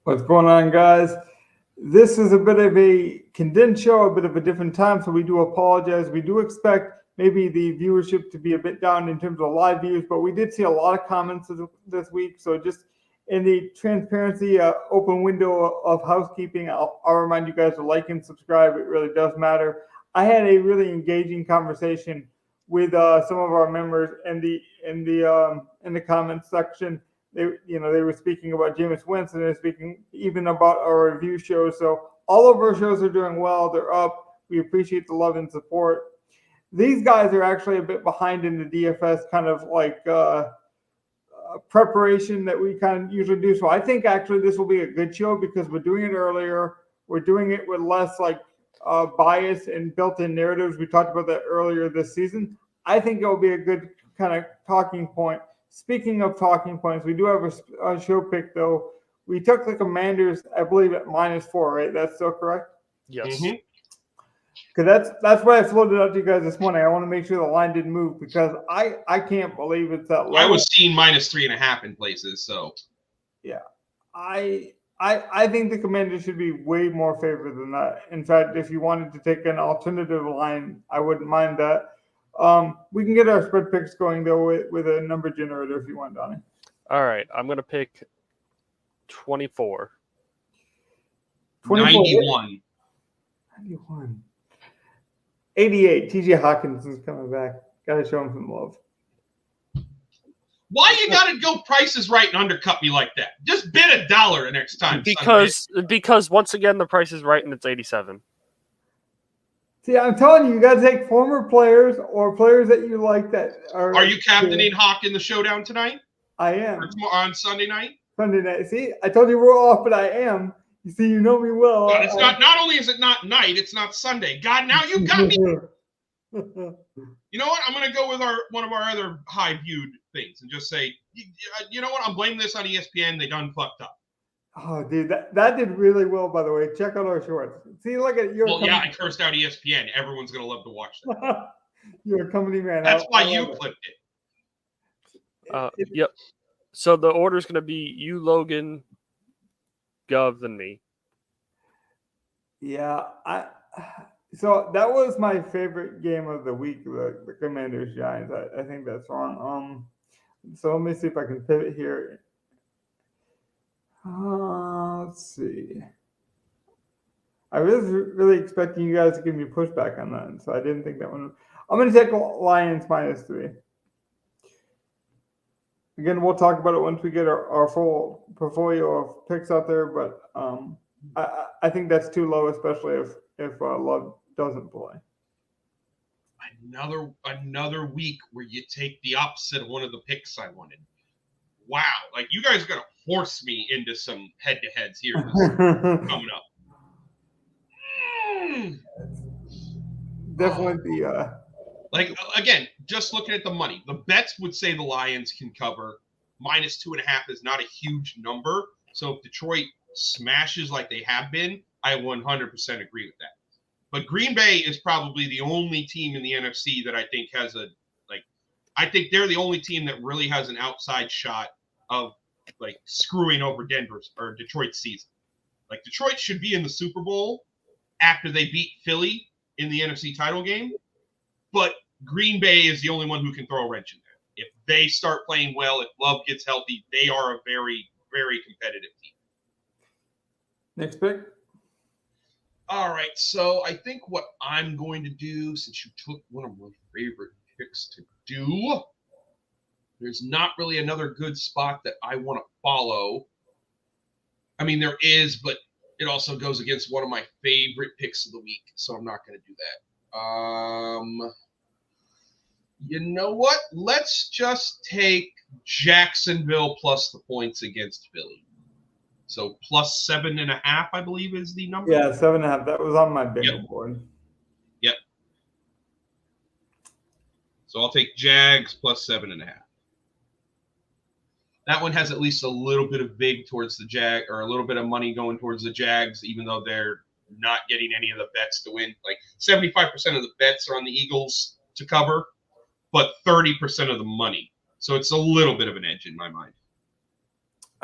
What's going on, guys? This is a bit of a condensed show, a bit of a different time, so we do apologize. We do expect maybe the viewership to be a bit down in terms of live views, but we did see a lot of comments this week. So just in the transparency, open window of housekeeping, I'll remind you guys to like and subscribe. It really does matter. I had a really engaging conversation with some of our members in the comments section. They were speaking about Jameis Winston. They're speaking even about our review shows. So all of our shows are doing well. They're up. We appreciate the love and support. These guys are actually a bit behind in the DFS kind of like preparation that we kind of usually do. So I think actually this will be a good show because we're doing it earlier. We're doing it with less like bias and built-in narratives. We talked about that earlier this season. I think it will be a good kind of talking point. Speaking of talking points, we do have a show pick, though. We took the Commanders, I believe, at -4, right? That's still correct? Yes. Because that's why I floated out to you guys this morning. I want to make sure the line didn't move because I can't believe it's that low. I was seeing -3.5 in places, so. Yeah. I think the Commanders should be way more favored than that. In fact, if you wanted to take an alternative line, I wouldn't mind that. We can get our spread picks going though with a number generator if you want, Donnie. All right, I'm gonna pick 24. 91. 88. TJ Hawkins is coming back. Gotta show him some love. Why you gotta go prices right and undercut me like that? Just bid $1 next time. Because once again the price is right and it's 87. See, I'm telling you, you got to take former players or players that you like that are. Are you captaining Hawk in the showdown tonight? I am. Or on Sunday night? Sunday night. See, I told you we're off, but I am. You see, you know me well. God, it's not only is it not night, it's not Sunday. God, now you got me. You know what? I'm going to go with one of our other high-viewed things and just say, you know what? I'm blaming this on ESPN. They done fucked up. Oh, dude, that did really well, by the way. Check out our shorts. See, look at your. Well, yeah, I cursed out ESPN. Everyone's going to love to watch that. You're a company man. That's why you clipped it. Yep. So the order's going to be you, Logan, Gov, and me. Yeah, so that was my favorite game of the week, the Commanders Giants. I think that's wrong. So let me see if I can pivot here. Let's see. I was really expecting you guys to give me pushback on that, so I didn't think that one. I'm going to take Lions -3. Again, we'll talk about it once we get our full portfolio of picks out there, but I think that's too low, especially if Love doesn't play. Another week where you take the opposite of one of the picks I wanted. Wow, like you guys are gonna force me into some head-to-heads here coming up. Definitely like again, just looking at the money, the bets would say the Lions can cover. -2.5 is not a huge number, so if Detroit smashes like they have been, I 100% agree with that. But Green Bay is probably the only team in the NFC that I think has I think they're the only team that really has an outside shot of like screwing over Denver's or Detroit's season. Like Detroit should be in the Super Bowl after they beat Philly in the NFC title game, but Green Bay is the only one who can throw a wrench in there. If they start playing well, if Love gets healthy, they are a very, very competitive team. Next pick. All right, so I think what I'm going to do, since you took one of my favorite picks to do, there's not really another good spot that I want to follow. I mean, there is, but it also goes against one of my favorite picks of the week, so I'm not going to do that. You know what? Let's just take Jacksonville plus the points against Philly. So +7.5, I believe, is the number. Yeah, 7.5. That was on my big board. Yep. So I'll take Jags +7.5. That one has at least a little bit of big towards the Jag, or a little bit of money going towards the Jags, even though they're not getting any of the bets to win. Like 75% of the bets are on the Eagles to cover, but 30% of the money. So it's a little bit of an edge in my mind.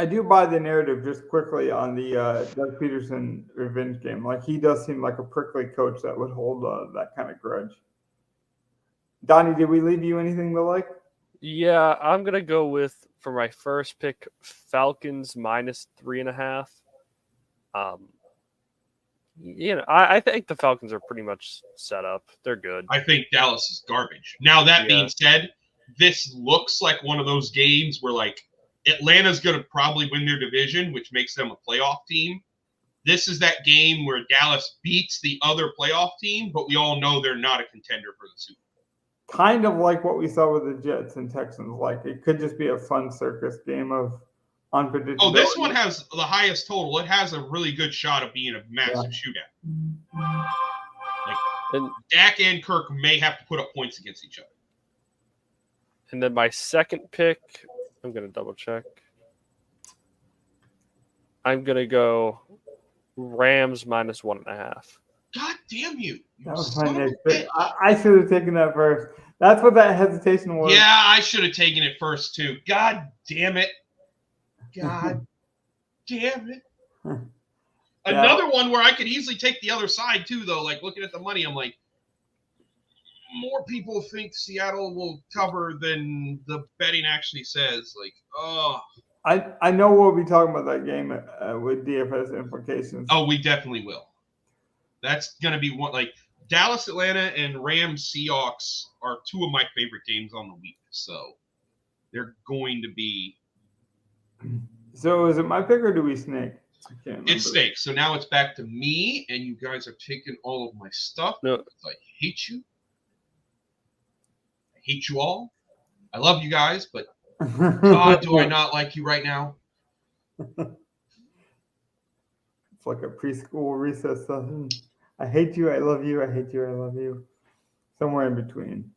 I do buy the narrative just quickly on the Doug Peterson revenge game. Like, he does seem like a prickly coach that would hold that kind of grudge. Donnie, did we leave you anything to like? Yeah, I'm gonna go with for my first pick Falcons -3.5. I think the Falcons are pretty much set up. They're good. I think Dallas is garbage. Now, that being said, this looks like one of those games where, like, Atlanta's going to probably win their division, which makes them a playoff team. This is that game where Dallas beats the other playoff team, but we all know they're not a contender for the Super Bowl. Kind of like what we saw with the Jets and Texans. Like, it could just be a fun circus game of unpredictable. Oh, this one has the highest total. It has a really good shot of being a massive shootout. Like, Dak and Kirk may have to put up points against each other. And then my second pick, I'm going to double check. I'm going to go Rams -1.5. God damn you. That was my next pick. I should have taken that first. That's what that hesitation was. Yeah, I should have taken it first, too. God damn it. God damn it. Another one where I could easily take the other side, too, though. Like, looking at the money, I'm like, more people think Seattle will cover than the betting actually says. Like, oh. I know we'll be talking about that game with DFS implications. Oh, we definitely will. That's going to be one. Like, Dallas, Atlanta, and Rams, Seahawks are two of my favorite games on the week. So they're going to be. So is it my pick or do we snake? I can't remember. It's snake. So now it's back to me, and you guys are taking all of my stuff. No. I hate you. I hate you all. I love you guys, but God, do I not like you right now? It's like a preschool recess session. I hate you, I love you, I hate you, I love you. Somewhere in between.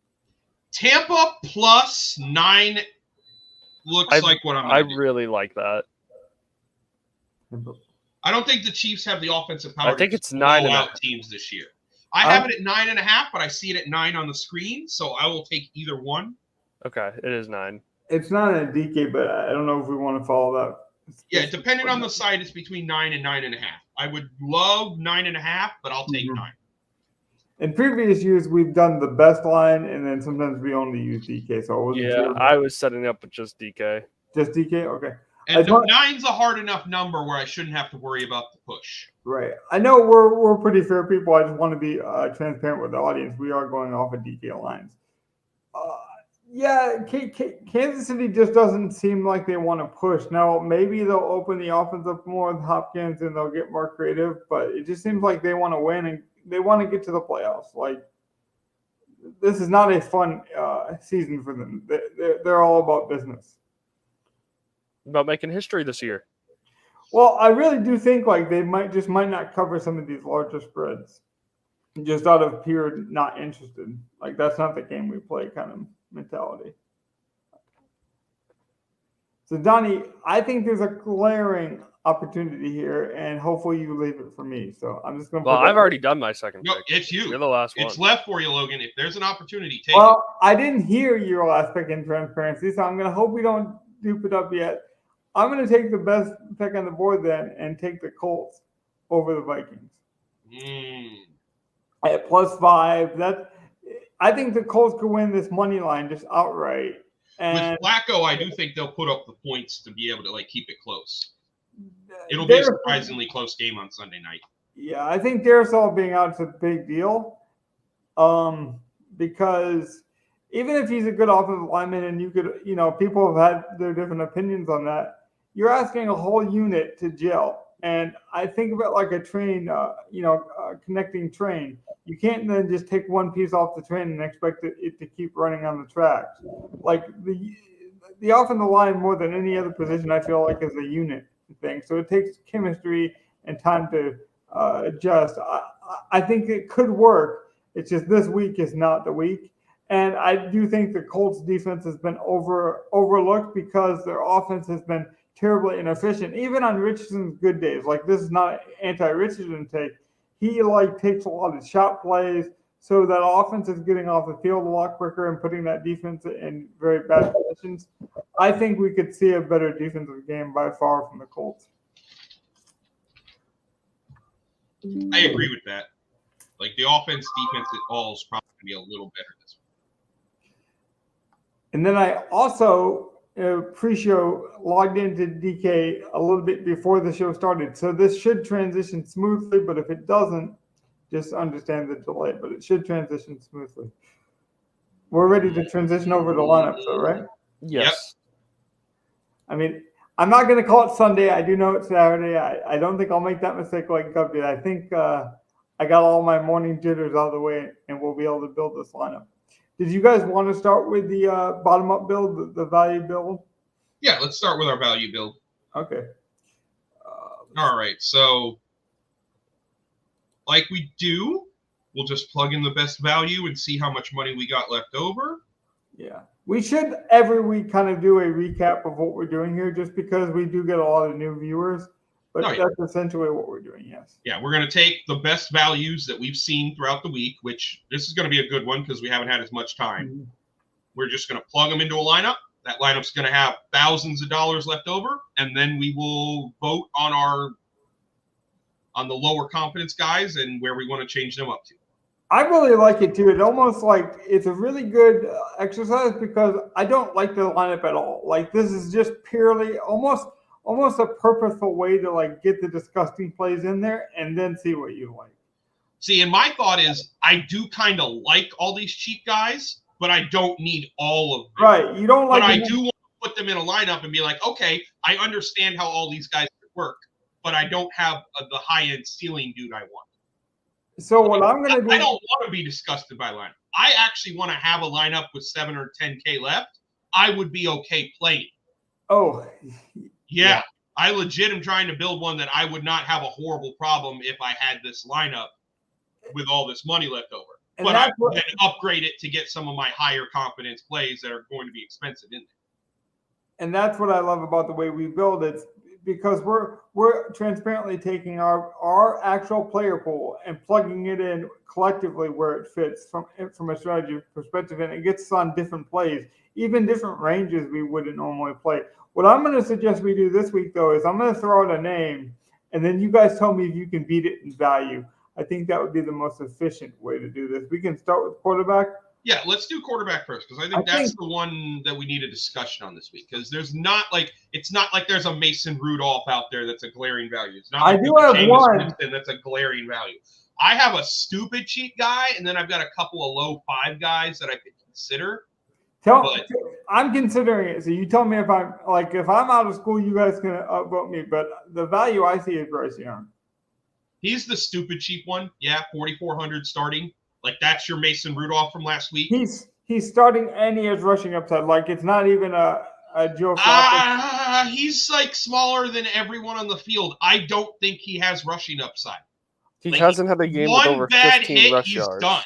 Tampa +9 looks like what I'm going to do. Really like that. I don't think the Chiefs have the offensive power. I think it's blow 9.5 out teams this year. I have it at 9.5, but I see it at 9 on the screen, so I will take either one. Okay, it is 9. It's not a DK, but I don't know if we want to follow that. Yeah, depending on the side, it's between 9 and 9.5. I would love 9.5, but I'll take 9. In previous years, we've done the best line, and then sometimes we only use DK. So I wasn't sure. I was setting up with just DK. Just DK? Okay. And 9's a hard enough number where I shouldn't have to worry about the push. Right. I know we're pretty fair people. I just want to be transparent with the audience. We are going off of DK lines. Kansas City just doesn't seem like they want to push. Now, maybe they'll open the offense up more with Hopkins and they'll get more creative, but it just seems like they want to win and they want to get to the playoffs. Like, this is not a fun season for them. They're all about business. About making history this year. Well, I really do think like they might not cover some of these larger spreads just out of pure not interested. Like, that's not the game we play kind of mentality. So, Donnie, I think there's a glaring opportunity here, and hopefully you leave it for me. So I'm just going to. Well, I've already done my second No, pick. it's you. You're the last one. It's left for you, Logan. If there's an opportunity, take it. Well, I didn't hear your last pick in transparency, so I'm going to hope we don't dupe it up yet. I'm going to take the best pick on the board then and take the Colts over the Vikings. At +5, I think the Colts could win this money line just outright. And with Flacco, I do think they'll put up the points to be able to keep it close. It'll be a surprisingly close game on Sunday night. Yeah, I think Darrisaw being out is a big deal. Because even if he's a good offensive lineman and you could, people have had their different opinions on that, you're asking a whole unit to gel. And I think of it like a train, connecting train. You can't then just take one piece off the train and expect it to keep running on the tracks. Like the offensive line, more than any other position, I feel like is a unit thing. So it takes chemistry and time to adjust. I think it could work. It's just this week is not the week. And I do think the Colts defense has been overlooked because their offense has been terribly inefficient, even on Richardson's good days. Like, this is not anti-Richardson take. He takes a lot of shot plays, so that offense is getting off the field a lot quicker and putting that defense in very bad positions. I think we could see a better defensive game by far from the Colts. I agree with that. Like the offense, defense, it all is probably going to be a little better this week. And then I also pre-show logged into DK a little bit before the show started. So this should transition smoothly, but if it doesn't, just understand the delay, but it should transition smoothly. We're ready to transition over to lineups, though, right? Yes. I mean, I'm not going to call it Sunday. I do know it's Saturday. I don't think I'll make that mistake like Gov did. I think I got all my morning jitters out of the way, and we'll be able to build this lineup. Did you guys want to start with the bottom-up build, the value build? Yeah, let's start with our value build. Okay. All right, so like we do, we'll just plug in the best value and see how much money we got left over. Yeah. We should every week kind of do a recap of what we're doing here just because we do get a lot of new viewers. But that's essentially what we're doing, yes. Yeah, we're going to take the best values that we've seen throughout the week, which this is going to be a good one because we haven't had as much time. Mm-hmm. We're just going to plug them into a lineup. That lineup's going to have thousands of dollars left over, and then we will vote on the lower confidence guys and where we want to change them up to. I really like it too. It almost like it's a really good exercise because I don't like the lineup at all. Like this is just purely almost a purposeful way to like get the disgusting plays in there and then see what you like. See, and my thought is I do kind of like all these cheap guys, but I don't need all of them. Right. You don't like But I do want to put them in a lineup and be like, okay, I understand how all these guys work, but I don't have the high-end ceiling dude I want. So what I'm going to do, I don't want to be disgusted by lineup. I actually want to have a lineup with 7 or 10K left. I would be okay playing. Oh, yeah. I legit am trying to build one that I would not have a horrible problem if I had this lineup with all this money left over. And but I would then upgrade it to get some of my higher confidence plays that are going to be expensive in there. And that's what I love about the way we build it, because we're transparently taking our actual player pool and plugging it in collectively where it fits from a strategy perspective, and it gets us on different plays, even different ranges we wouldn't normally play. What I'm going to suggest we do this week, though, is I'm going to throw out a name, and then you guys tell me if you can beat it in value. I think that would be the most efficient way to do this. We can start with quarterback. Yeah, let's do quarterback first because I think that's the one that we need a discussion on this week because it's not like there's a Mason Rudolph out there that's a glaring value. It's not like I do have one that's a glaring value. I have a stupid cheap guy, and then I've got a couple of low 5 guys that I could consider. I'm considering it. So you tell me if I'm out of school, you guys can upvote me. But the value I see is Bryce Young. He's the stupid cheap one. Yeah, 4,400 starting. Like that's your Mason Rudolph from last week. He's starting and he has rushing upside. Like it's not even a Joe. He's like smaller than everyone on the field. I don't think he has rushing upside. He hasn't had a game with over 15 rush yards. He's done.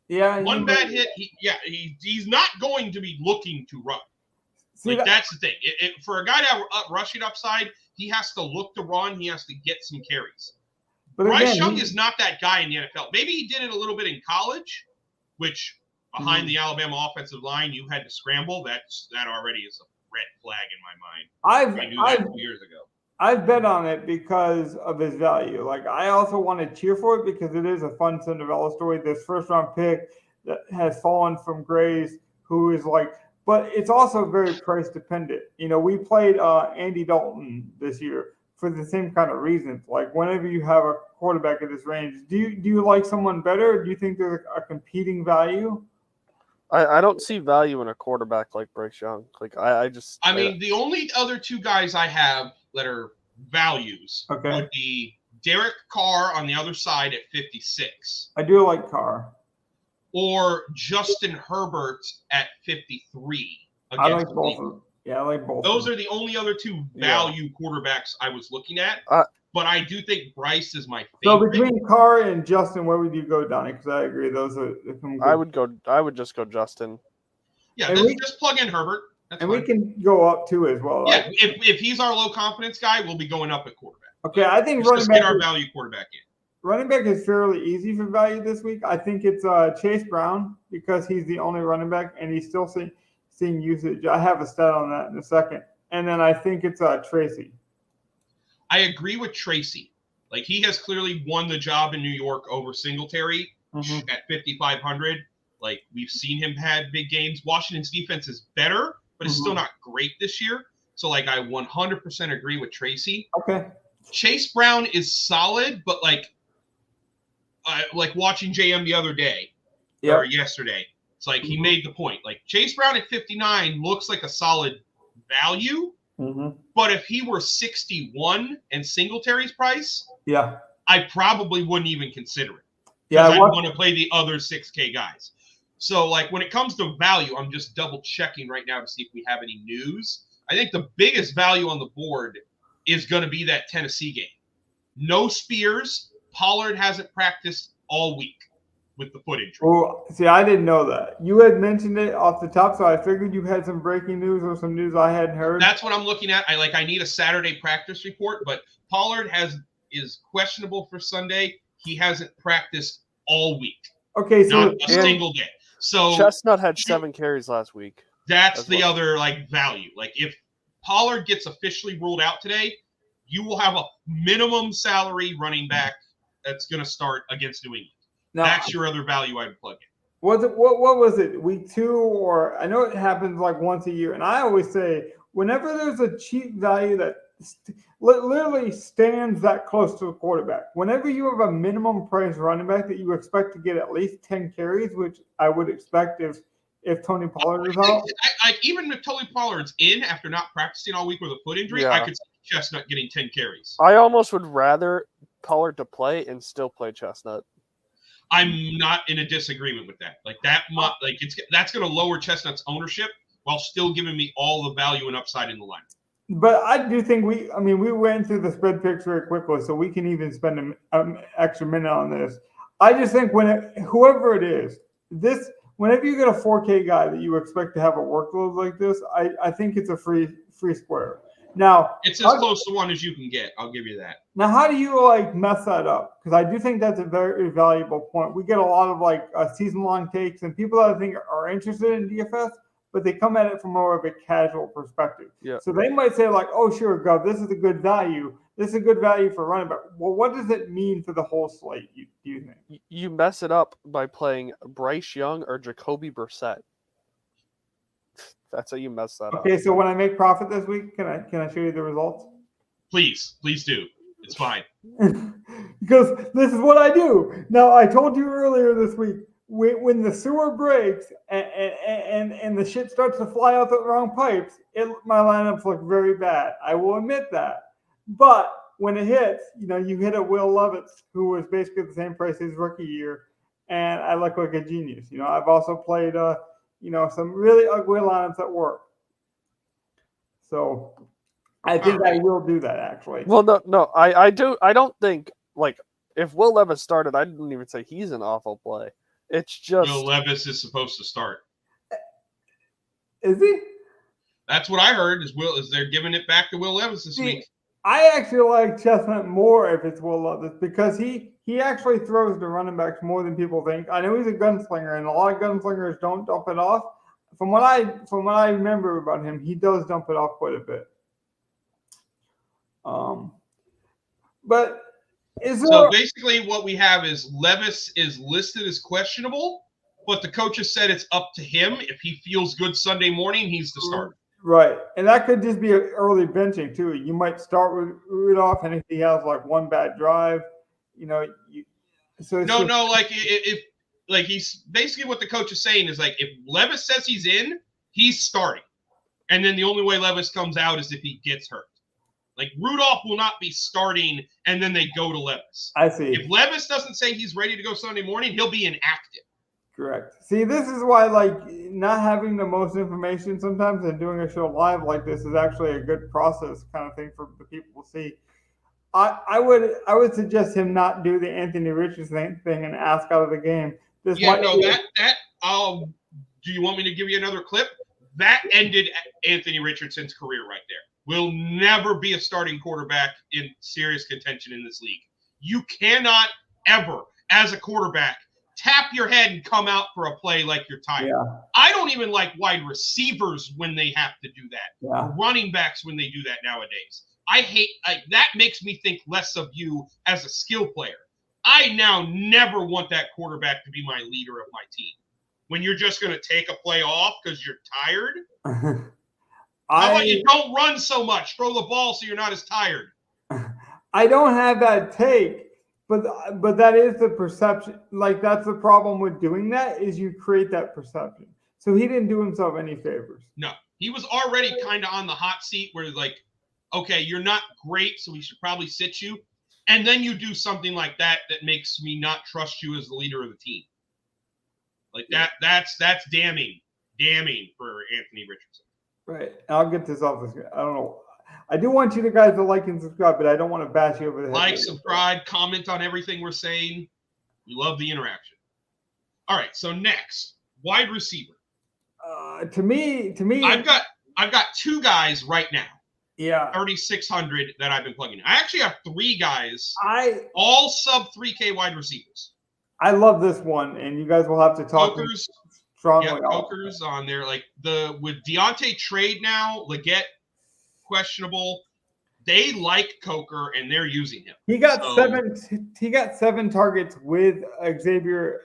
Yeah, one bad hit. He's not going to be looking to run. That's the thing. For a guy to have rushing upside, he has to look to run. He has to get some carries. But Bryce Young is not that guy in the NFL. Maybe he did it a little bit in college, which behind the Alabama offensive line, you had to scramble. That already is a red flag in my mind. I knew that 2 years ago. I've bet on it because of his value. Like I also want to cheer for it because it is a fun Cinderella story. This first round pick that has fallen from Grace, who is like, but it's also very price dependent. You know, we played Andy Dalton this year for the same kind of reasons. Like whenever you have a quarterback at this range, do you like someone better? Do you think there's a competing value? I don't see value in a quarterback like Bryce Young. Like I mean, the only other 2 guys I have that are values would be Derek Carr on the other side at 56. I do like Carr. Or Justin Herbert at 53. I like both of them. Yeah, I like both. Those are the only other 2 value quarterbacks I was looking at. But I do think Bryce is my favorite. So between Carr and Justin, where would you go, Donnie? Because I agree, those are. I would just go Justin. Yeah, just plug in Herbert. That's and fine. We can go up too as well. Yeah, if he's our low confidence guy, we'll be going up at quarterback. Okay, I think running back, get our value quarterback in. Running back is fairly easy for value this week. I think it's Chase Brown because he's the only running back, and he's still seeing usage. I have a stat on that in a second. And then I think it's Tracy. I agree with Tracy. Like, he has clearly won the job in New York over Singletary at 5,500. Like, we've seen him had big games. Washington's defense is better, but it's still not great this year. So, like, I 100% agree with Tracy. Okay. Chase Brown is solid, but like watching JM the other day or yesterday, it's like he made the point. Like, Chase Brown at 59 looks like a solid value, but if he were 61 and Singletary's price, I probably wouldn't even consider it. Because I want to play the other 6K guys. So, like, when it comes to value, I'm just double checking right now to see if we have any news. I think the biggest value on the board is going to be that Tennessee game. No Spears. Pollard hasn't practiced all week with the foot injury. Well, see, I didn't know that. You had mentioned it off the top, so I figured you had some breaking news or some news I hadn't heard. That's what I'm looking at. I need a Saturday practice report, but Pollard is questionable for Sunday. He hasn't practiced all week. Okay, so not a single day. So Chestnut had 7 carries last week. That's the other value. Like, if Pollard gets officially ruled out today, you will have a minimum salary running back that's going to start against New England. Now, that's your other value I would plug in. What was it? Week 2, or I know it happens like once a year, and I always say whenever there's a cheap value that literally stands that close to the quarterback, whenever you have a minimum price running back that you expect to get at least 10 carries, which I would expect if Tony Pollard is out. Even if Tony Pollard's in after not practicing all week with a foot injury, I could see Chestnut getting 10 carries. I almost would rather Pollard to play and still play Chestnut. I'm not in a disagreement with that. That's going to lower Chestnut's ownership while still giving me all the value and upside in the line. But I do think we went through the spread picks very quickly, so we can even spend an extra minute on this. I just think whoever it is, whenever you get a 4K guy that you expect to have a workload like this, I think it's a free square. Now, it's as close to one as you can get. I'll give you that. Now, how do you mess that up? Because I do think that's a very valuable point. We get a lot of season-long takes and people that I think are interested in DFS, but they come at it from more of a casual perspective. Yeah. So they might say oh, sure, Gov, this is a good value. This is a good value for running back. Well, what does it mean for the whole slate, do you think? You mess it up by playing Bryce Young or Jacoby Brissett. That's how you mess that up. Okay, so when I make profit this week, can I show you the results? Please do. It's fine. Because this is what I do. Now, I told you earlier this week, when the sewer breaks and the shit starts to fly out the wrong pipes, my lineups look very bad. I will admit that. But when it hits, you hit a Will Levis, who was basically the same price as rookie year, and I look like a genius. I've also played some really ugly lineups that work. So I think I will do that, actually. Well, no, I don't think, if Will Levis started, I didn't even say he's an awful play. It's just Will Levis is supposed to start. Is he? That's what I heard. Is they're giving it back to Will Levis this week? I actually like Chestnut more if it's Will Levis because he actually throws the running backs more than people think. I know he's a gunslinger, and a lot of gunslingers don't dump it off. From what I remember about him, he does dump it off quite a bit. But so basically what we have is Levis is listed as questionable, but the coaches said it's up to him. If he feels good Sunday morning, he's the starter. Right. And that could just be an early benching too. You might start with Rudolph, and if he has one bad drive, if he's basically what the coach is saying is if Levis says he's in, he's starting. And then the only way Levis comes out is if he gets hurt. Rudolph will not be starting and then they go to Levis. I see. If Levis doesn't say he's ready to go Sunday morning, he'll be inactive. Correct. See, this is why not having the most information sometimes and doing a show live like this is actually a good process kind of thing for the people to see. I would suggest him not do the Anthony Richardson thing and ask out of the game. Do you want me to give you another clip? That ended Anthony Richardson's career right there. Will never be a starting quarterback in serious contention in this league. You cannot ever, as a quarterback, tap your head and come out for a play like you're tired. Yeah. I don't even like wide receivers when they have to do that. Yeah. Running backs when they do that nowadays. I hate that. Makes me think less of you as a skill player. I now never want that quarterback to be my leader of my team. When you're just going to take a play off because you're tired. How about you don't run so much? Throw the ball so you're not as tired. I don't have that take, but that is the perception. Like, that's the problem with doing that, is you create that perception. So he didn't do himself any favors. No, he was already kind of on the hot seat where, like, okay, you're not great, so we should probably sit you. And then you do something like that makes me not trust you as the leader of the team. Like that's damning for Anthony Richardson. Right. And I'll get this off the screen. I don't know. I do want you guys to like and subscribe, but I don't want to bash you over the head. Like, subscribe, comment on everything we're saying. We love the interaction. All right, so next, wide receiver. To me, I've got two guys right now. Yeah. 3,600 that I've been plugging in. I actually have three guys. All sub 3K wide receivers. I love this one, and you guys will have to talk strongly. Yeah, Coker's on there. Like with Deontay trade now, Leggett questionable. They like Coker and they're using him. He got seven targets with Xavier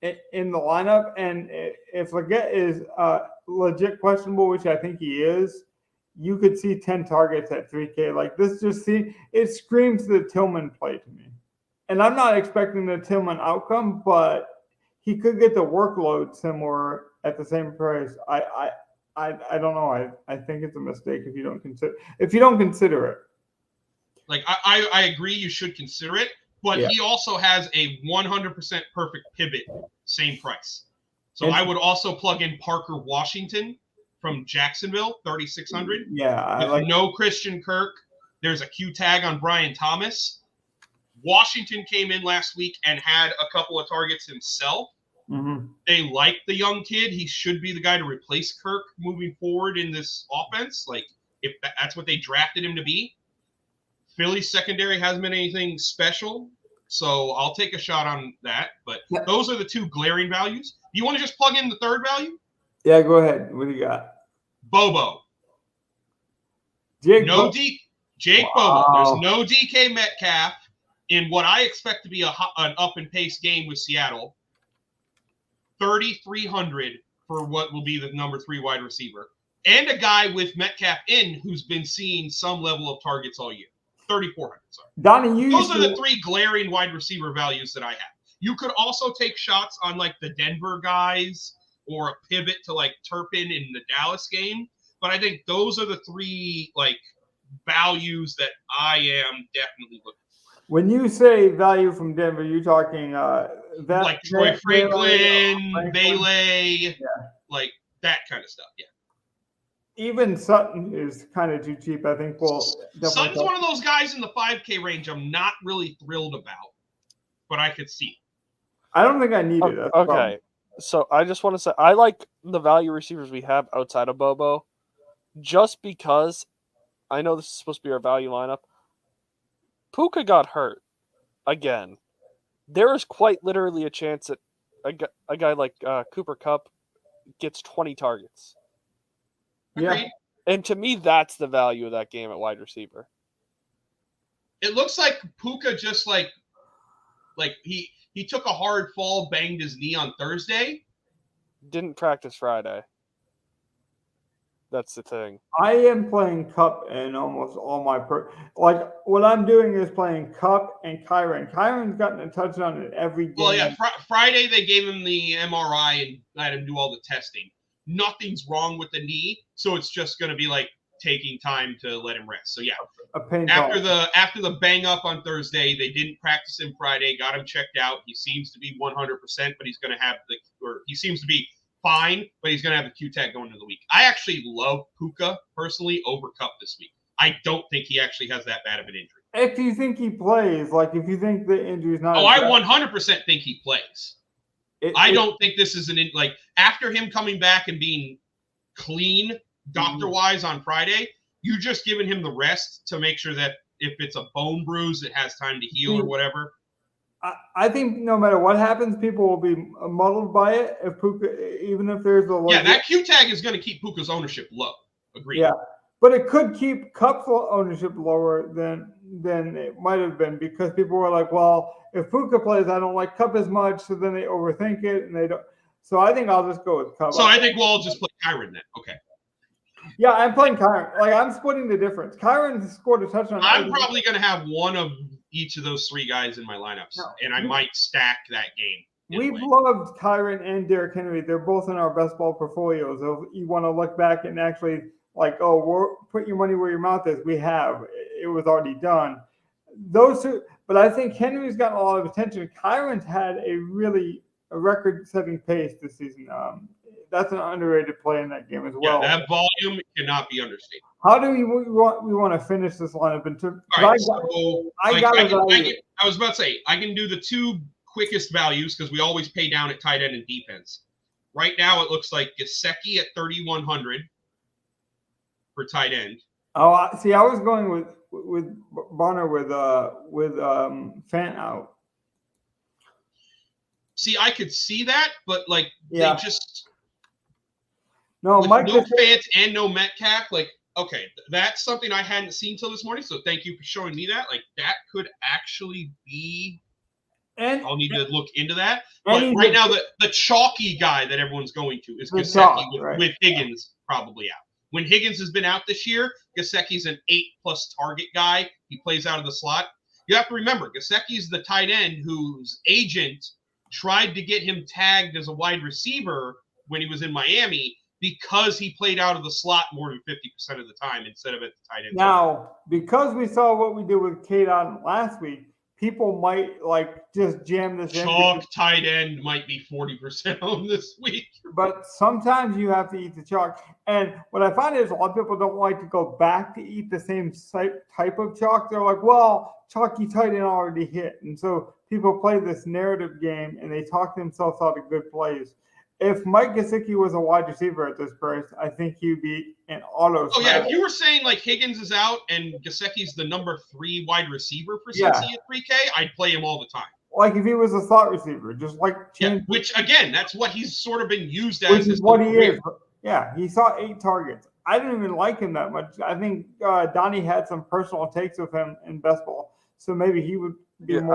in the lineup, and if Leggett is legit questionable, which I think he is, you could see 10 targets at 3K. Like, this it screams the Tillman play to me. And I'm not expecting the Tillman outcome, but he could get the workload similar at the same price. I don't know. I think it's a mistake if you don't consider it. Like, I agree you should consider it, but he also has a 100% perfect pivot, same price. So I would also plug in Parker Washington from Jacksonville, 3,600. Yeah. No Christian Kirk. There's a Q tag on Brian Thomas. Washington came in last week and had a couple of targets himself. Mm-hmm. They like the young kid. He should be the guy to replace Kirk moving forward in this offense. Like, if that's what they drafted him to be. Philly's secondary hasn't been anything special, so I'll take a shot on that. But those are the two glaring values. Do you want to just plug in the third value? Yeah, go ahead. What do you got? Bobo. Jake Bobo. Wow. There's no DK Metcalf in what I expect to be an up and pace game with Seattle. 3,300 for what will be the number 3 wide receiver, and a guy with Metcalf in who's been seeing some level of targets all year. 3,400. Sorry, Donnie, those are the three glaring wide receiver values that I have. You could also take shots on like the Denver guys or a pivot to like Turpin in the Dallas game, but I think those are the three like values that I am definitely looking for. When you say value from Denver, you're talking like Troy Franklin, Bailey, like that kind of stuff. Yeah. Even Sutton is kind of too cheap. I think Sutton's one of those guys in the 5K range I'm not really thrilled about, but I could see it. I don't think I need it. That's okay. So I just want to say I like the value receivers we have outside of Bobo, just because I know this is supposed to be our value lineup. Puka got hurt again. There is quite literally a chance that a guy like Cooper Kupp gets 20 targets. Yeah. And to me, that's the value of that game at wide receiver. It looks like Puka just like he took a hard fall, banged his knee on Thursday. Didn't practice Friday. That's the thing. I am playing Kupp in almost all my like what I'm doing is playing Kupp and Kyron. Kyron's gotten a touchdown in every game. Well, yeah, Friday they gave him the MRI and had him do all the testing. Nothing's wrong with the knee, so it's just going to be like taking time to let him rest. So yeah, after the bang up on Thursday, they didn't practice him Friday. Got him checked out. He seems to be 100%, but he's going to have he seems to be fine, but he's going to have the Q tag going into the week. I actually love Puka personally over Kupp this week. I don't think he actually has that bad of an injury. If you think he plays, like if you think the injury's not. Oh, I 100% think he plays. I don't think this is like after him coming back and being clean doctor-wise on Friday, you just giving him the rest to make sure that if it's a bone bruise, it has time to heal or whatever. I think no matter what happens, people will be muddled by it. If Puka, even if there's a Yeah, that Q tag is going to keep Puka's ownership low. Agreed. Yeah, but it could keep Cup's ownership lower than it might have been because people were like, well, if Puka plays, I don't like Cup as much, so then they overthink it and they don't. So I think I'll just go with Cup. So I think we'll all just play Kyron then. Okay. Yeah, I'm playing Kyron. Like I'm splitting the difference. Kyron scored a touchdown. I'm probably going to have one of each of those three guys in my lineups, and I might stack that game. We've loved Kyron and Derrick Henry. They're both in our best ball portfolios. If you want to look back and actually like, put your money where your mouth is. We have. It was already done. Those two, but I think Henry's gotten a lot of attention. Kyron's had a record-setting pace this season. That's an underrated play in that game as well. Yeah, that volume cannot be understated. How do we want to finish this lineup? All right, I was about to say, I can do the two quickest values because we always pay down at tight end and defense. Right now, it looks like Gesicki at 3,100 for tight end. Oh, see, I was going with Bonner with Fant out. See, I could see that, but they just Mike no Fant and no Metcalf. Okay, that's something I hadn't seen till this morning. So thank you for showing me that. That could actually be. And I'll need to look into that. But right now, the chalky guy that everyone's going to is Gesicki with Higgins probably out. When Higgins has been out this year, Gesicki's an 8+ target guy. He plays out of the slot. You have to remember, Gesicki's the tight end whose agent tried to get him tagged as a wide receiver when he was in Miami because he played out of the slot more than 50% of the time instead of at the tight end. Now, because we saw what we did with Kate on last week, people might just jam this in. Chalk tight end might be 40% on this week. But sometimes you have to eat the chalk. And what I find is a lot of people don't like to go back to eat the same type of chalk. They're like, well, chalky tight end already hit. And so people play this narrative game and they talk themselves out of good plays. If Mike Gesicki was a wide receiver at this price, I think he'd be an auto. Oh, yeah. If you were saying Higgins is out and Gesicki's the number 3 wide receiver for Cincy at 3K, I'd play him all the time. If he was a slot receiver, just which again, that's what he's sort of been used as. Which is what he is. Yeah, he saw 8 targets. I didn't even like him that much. I think Donnie had some personal takes with him in best ball, so maybe he would be more.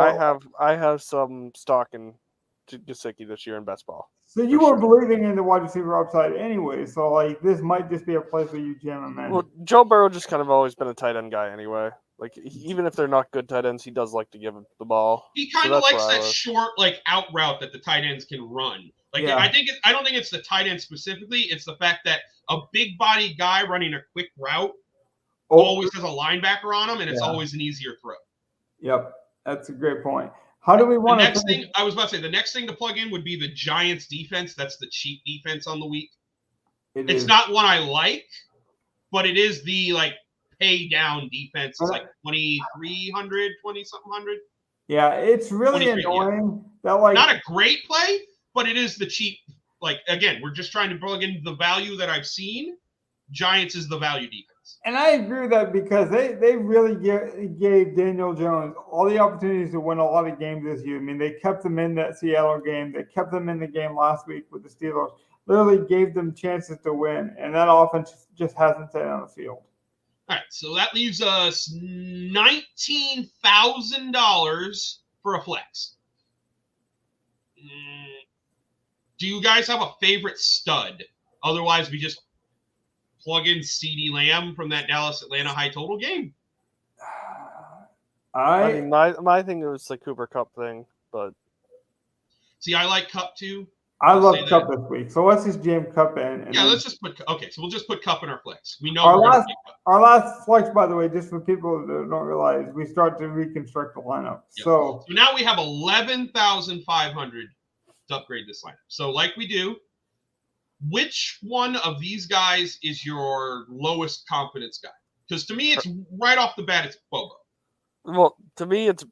I have some stock in Gesicki this year in best ball. So you were believing in the wide receiver upside anyway. So this might just be a place where you jam him in. Well, Joe Burrow just kind of always been a tight end guy anyway. Even if they're not good tight ends, he does like to give him the ball. He kind of likes that short out route that the tight ends can run. I don't think it's the tight end specifically. It's the fact that a big body guy running a quick route always has a linebacker on him, and it's always an easier throw. Yep, that's a great point. How do we want to? I was about to say the next thing to plug in would be the Giants defense. That's the cheap defense on the week. It's not one I like, but it is the pay down defense. It's 2,300, 20-something hundred. Yeah, it's really annoying. That not a great play, but it is the cheap. Again, we're just trying to plug in the value that I've seen. Giants is the value defense. And I agree with that because they really gave Daniel Jones all the opportunities to win a lot of games this year. I mean, they kept them in that Seattle game. They kept them in the game last week with the Steelers. Literally gave them chances to win, and that offense just hasn't stayed on the field. All right, so that leaves us $19,000 for a flex. Do you guys have a favorite stud? Otherwise, we just plug in CeeDee Lamb from that Dallas-Atlanta high total game. I mean, my thing was the Cooper Kupp thing, but see, I like Kupp too. I love Kupp this week, so let's just jam Kupp in. Let's just put. Okay, so we'll just put Kupp in our flex. We know our last flex, by the way, just for people that don't realize, we start to reconstruct the lineup. Yep. So now we have 11,500 to upgrade this lineup. So like we do. Which one of these guys is your lowest confidence guy? Because to me, it's right off the bat, it's Bobo. Well, to me, it's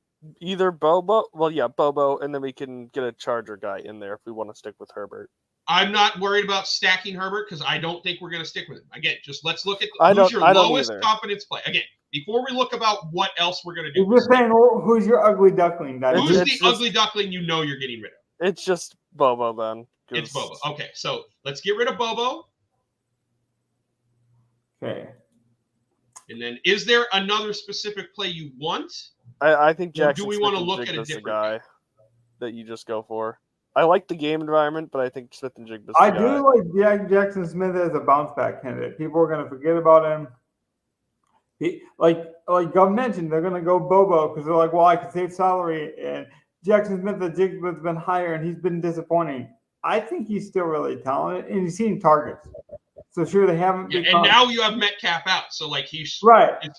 either Bobo. Well, yeah, Bobo, and then we can get a Charger guy in there if we want to stick with Herbert. I'm not worried about stacking Herbert because I don't think we're going to stick with him. Again, just let's look at who's your lowest confidence play. Again, before we look about what else we're going to do. You're just saying, who's your ugly duckling? Who's It's the ugly duckling you know you're getting rid of? It's just Bobo then. It's Bobo. Okay, so let's get rid of Bobo. Okay. And then, is there another specific play you want? I think Or Jackson do we Smith want to and look at a Jigba's the different guy that you just go for. I like the game environment, but I think Smith and Jigba's the I guy. do like Jackson Smith as a bounce back candidate. People are going to forget about him. Like Gov mentioned, they're going to go Bobo because they're like, well, I can save salary. And Jackson Smith and Jigba's been higher, and he's been disappointing. I think he's still really talented, and he's seen targets. So sure, they haven't. Yeah, and now you have Metcalf out, so like his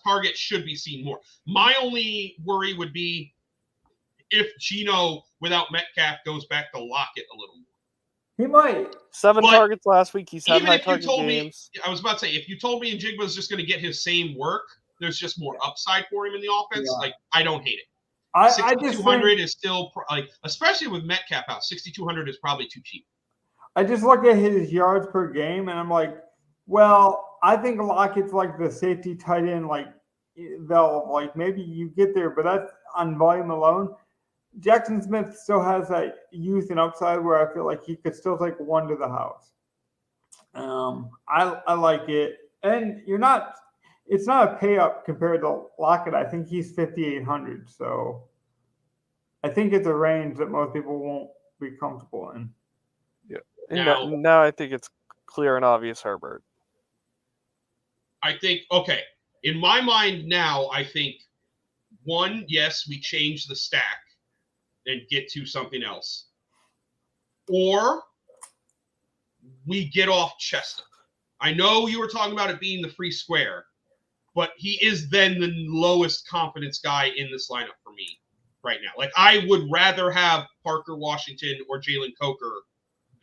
target should be seen more. My only worry would be if Geno without Metcalf goes back to Lockett a little more. He might. 7 targets last week. He's had high target games. I was about to say, if you told me Njigba's just going to get his same work, there's just more upside for him in the offense. Yeah. Like, I don't hate it. 6,200 is still like, especially with Metcalf out. 6,200 is probably too cheap. I just look at his yards per game, and I'm like, well, I think Lockett's like the safety tight end, like valve. Like maybe you get there, but that's on volume alone. Jackson Smith still has that youth and upside where I feel like he could still take one to the house. I like it, and it's not a pay up compared to Lockett. I think he's 5,800, so I think it's a range that most people won't be comfortable in. Yeah. Now I think it's clear and obvious Herbert. I think, okay, in my mind now, I think, one, yes, we change the stack and get to something else. Or we get off Chestnut. I know you were talking about it being the free square, but he is then the lowest confidence guy in this lineup for me right now. Like, I would rather have Parker Washington or Jalen Coker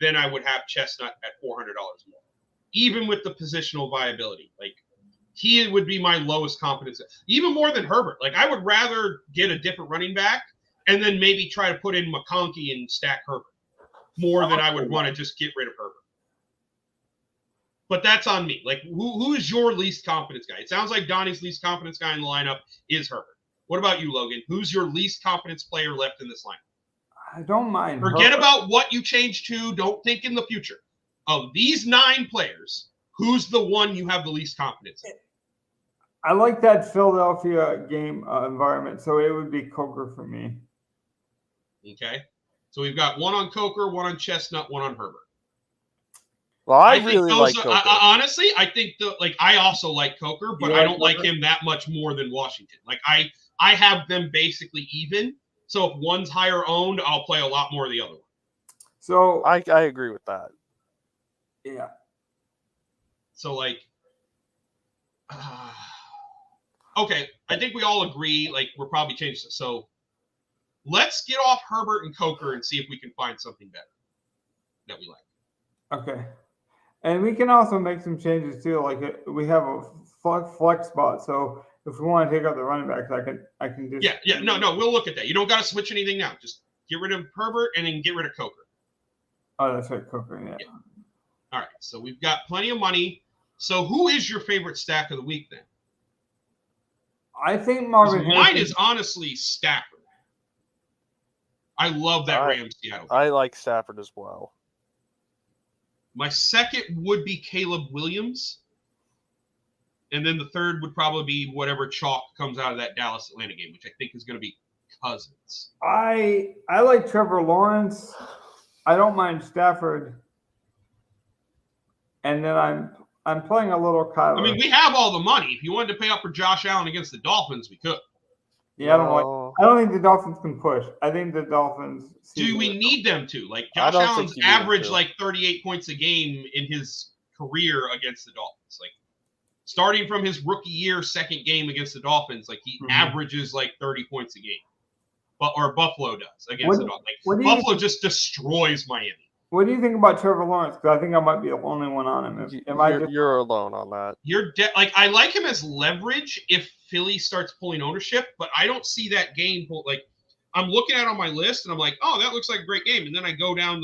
than I would have Chestnut at $400 more, even with the positional viability. Like, he would be my lowest confidence, even more than Herbert. Like, I would rather get a different running back and then maybe try to put in McConkey and stack Herbert more than I would want to just get rid of Herbert. But that's on me. Like, who is your least confidence guy? It sounds like Donnie's least confidence guy in the lineup is Herbert. What about you, Logan? Who's your least confidence player left in this lineup? I don't mind. Forget about what you changed to. Don't think in the future. Of these 9 players, who's the one you have the least confidence in? I like that Philadelphia game environment, so it would be Coker for me. Okay. So we've got one on Coker, one on Chestnut, one on Herbert. Well, I really like Coker. Honestly, I think I also like Coker, but I don't like him that much more than Washington. Like I have them basically even. So if one's higher owned, I'll play a lot more of the other one. So I agree with that. Yeah. So okay, I think we all agree. Like, we're probably changing this. So let's get off Herbert and Coker and see if we can find something better that we like. Okay. And we can also make some changes too. Like, we have a flex spot, so if we want to take out the running backs, I can just no, we'll look at that. You don't got to switch anything now. Just get rid of Herbert and then get rid of Coker. Oh, that's right, Coker. Yeah. All right, so we've got plenty of money. So who is your favorite stack of the week then? I think Marvin Harrison. Mine is honestly Stafford. I love that Rams Seattle. I like Stafford as well. My second would be Caleb Williams. And then the third would probably be whatever chalk comes out of that Dallas-Atlanta game, which I think is going to be Cousins. I like Trevor Lawrence. I don't mind Stafford. And then I'm playing a little Kyler. I mean, we have all the money. If you wanted to pay up for Josh Allen against the Dolphins, we could. Yeah, I don't think the Dolphins can push. I think the Dolphins. Do we need them to? Like, Josh Allen's averaged like 38 points a game in his career against the Dolphins. Like, starting from his rookie year, second game against the Dolphins, like he averages like 30 points a game. Or Buffalo does against the Dolphins. Like, Buffalo just destroys Miami. What do you think about Trevor Lawrence? Because I think I might be the only one on him. You're alone on that. I like him as leverage if Philly starts pulling ownership, but I don't see that game. Like, I'm looking at it on my list, and I'm like, oh, that looks like a great game. And then I go down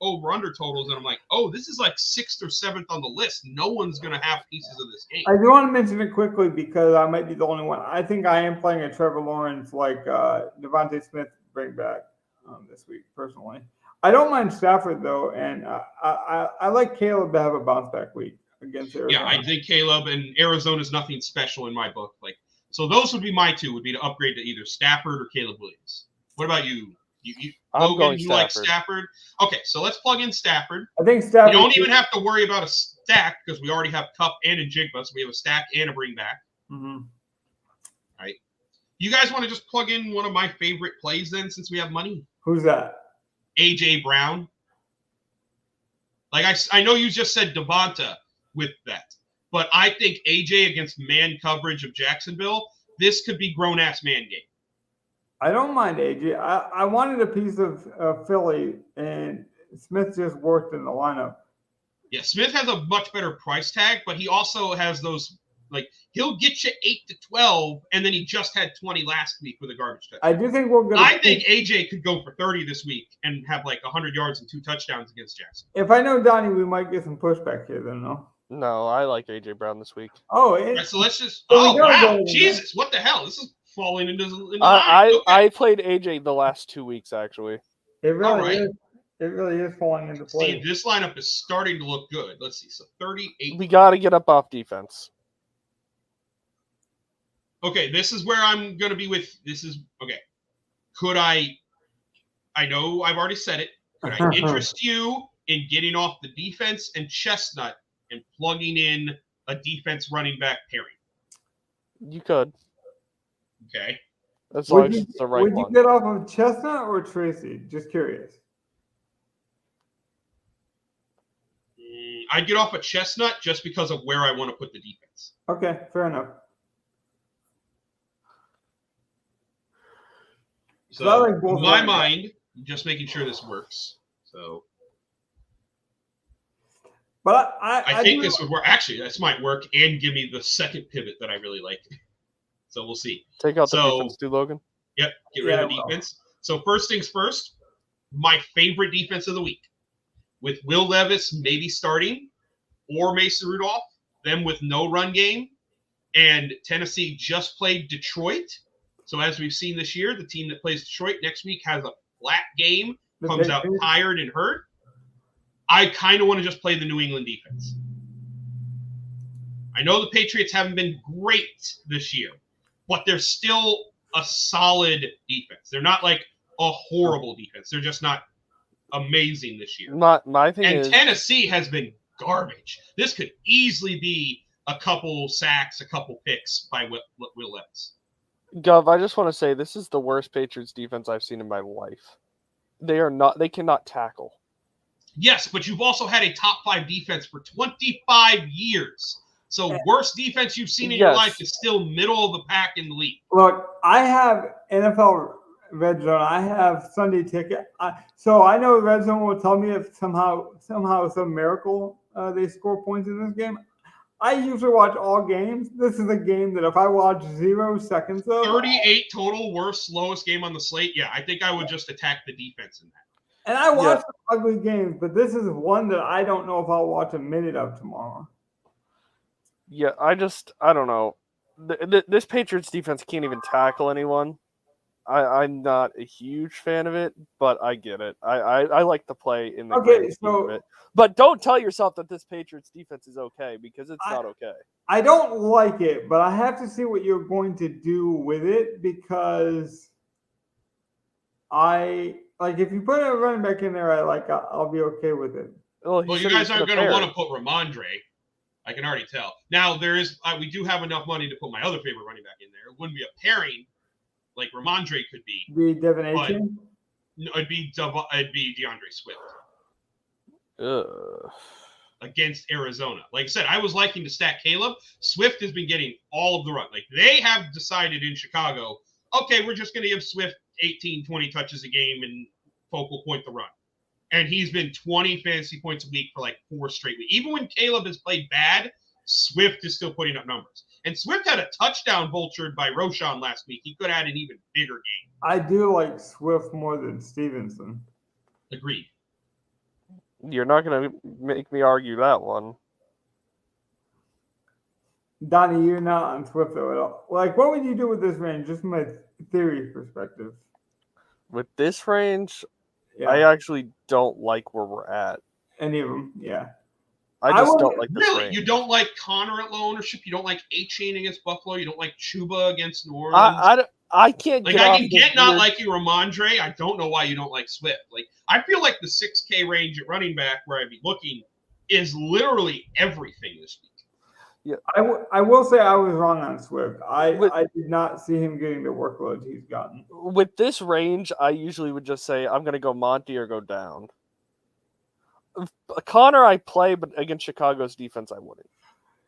over/under totals, and I'm like, oh, this is like 6th or 7th on the list. No one's gonna have pieces of this game. I do want to mention it quickly because I might be the only one. I think I am playing a Trevor Lawrence like Devontae Smith bring back this week personally. I don't mind Stafford though, and I like Caleb to have a bounce back week against Arizona. Yeah, I think Caleb and Arizona is nothing special in my book. Like, so those would be my two. Would be to upgrade to either Stafford or Caleb Williams. What about you? I'm Logan, going you Stafford. like Stafford? Okay, so let's plug in Stafford. I think Stafford. You don't even have to worry about a stack because we already have Cup and Njigba, so we have a stack and a bring back. Mm-hmm. Right? You guys want to just plug in one of my favorite plays then, since we have money? Who's that? AJ Brown. Like I know you just said Devonta with that, but I think AJ against man coverage of Jacksonville, this could be grown-ass man game. I don't mind AJ. I wanted a piece of Philly, and Smith just worked in the lineup. Yeah, Smith has a much better price tag, but he also has those, like, he'll get you 8 to 12, and then he just had 20 last week with a garbage touchdown. I do think we're going to. I think AJ could go for 30 this week and have like 100 yards and 2 touchdowns against Jackson. If I know Donnie, we might get some pushback here, then, no? No, I like AJ Brown this week. Oh, Right, so let's just. So Oh, we gotta wow. go. Jesus, what the hell? This is falling into line. Okay. I played AJ the last 2 weeks, actually. it really all right. is. It really is falling into play. See, this lineup is starting to look good. Let's see. So 38. We got to get up off defense. Okay, this is where I'm going to be with. This is okay. Could I know I've already said it. Could I interest you in getting off the defense and Chestnut and plugging in a defense running back pairing? You could. Okay. As long Would as you, it's the right would one. you get off of Chestnut or Tracy? Just curious. I'd get off a Chestnut just because of where I want to put the defense. Okay, fair enough. So, I like both in my running mind, just making sure this works. So, But I think this would work. Actually, this might work and give me the second pivot that I really like. So, we'll see. Take out the So- defense too, Logan. Yep, get rid of the Yeah, defense. So, first things first, my favorite defense of the week. With Will Levis maybe starting or Mason Rudolph, them with no run game, and Tennessee just played Detroit. So as we've seen this year, the team that plays Detroit next week has a flat game, comes out tired and hurt. I kind of want to just play the New England defense. I know the Patriots haven't been great this year, but they're still a solid defense. They're not like a horrible defense. They're just not amazing this year. My thing And is, Tennessee has been garbage. This could easily be a couple sacks, a couple picks by Will Levis. Gov, I just want to say this is the worst Patriots defense I've seen in my life. They cannot tackle. Yes, but you've also had a top 5 defense for 25 years. So worst defense you've seen in your life is still middle of the pack in the league. Look, I have NFL Red Zone. I have Sunday Ticket. So I know Red Zone will tell me if somehow some miracle they score points in this game. I usually watch all games. This is a game that if I watch 0 seconds of 38 total, worst, slowest game on the slate. Yeah, I think I would just attack the defense in that. and I watch ugly games, but this is one that I don't know if I'll watch a minute of tomorrow. Yeah, I don't know. This Patriots defense can't even tackle anyone. I'm not a huge fan of it, but I get it. I like to play in the grand scheme of it. But don't tell yourself that this Patriots defense is okay because it's not okay. I don't like it, but I have to see what you're going to do with it because if you put a running back in there, I'll be okay with it. Well, you guys aren't going to want to put Ramondre. I can already tell. Now we do have enough money to put my other favorite running back in there. It wouldn't be a pairing like Ramondre could be. Be Devin Achane? No, it'd be DeAndre Swift. Against Arizona. Like I said, I was liking to stack Caleb. Swift has been getting all of the run. Like they have decided in Chicago, okay, we're just going to give Swift 18, 20 touches a game and focal point the run. And he's been 20 fantasy points a week for like 4 straight weeks. Even when Caleb has played bad, Swift is still putting up numbers. And Swift had a touchdown vultured by Roschon last week. He could have had an even bigger game. I do like Swift more than Stevenson. Agreed. You're not going to make me argue that one. Donnie, you're not on Swift though at all. Like, what would you do with this range, just from a theory perspective? With this range, Yeah, I actually don't like where we're at. any of them. Yeah, I I just would- don't like this Really? range. You don't like Connor at low ownership? You don't like A-Chain against Buffalo? You don't like Chuba against New Orleans? I can't Like, get I off can this get not weird- liking Ramondre. I don't know why you don't like Swift. Like, I feel like the 6K range at running back where I'd be looking is literally everything this week. I will say I was wrong on Swift. I With- did not see him getting the workload he's gotten. With this range, I usually would just say I'm going to go Monty or go down. Connor, I play, but against Chicago's defense, I wouldn't.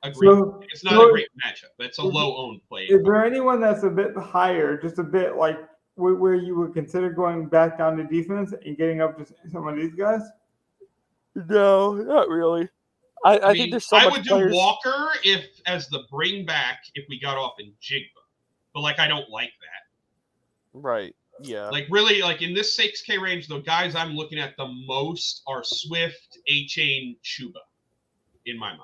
Agreed. So, It's not a great matchup. That's a low-owned play. is there anyone that's a bit higher, just a bit like where you would consider going back down to defense and getting up to some of these guys? No, not really. I I mean, think there's so I much would players. do Walker as the bring back if we got off in Jigba. But, like, I don't like that. Right. Yeah. Like, really, like, in this 6K range, the guys I'm looking at the most are Swift, A-Chain, Chuba, in my mind.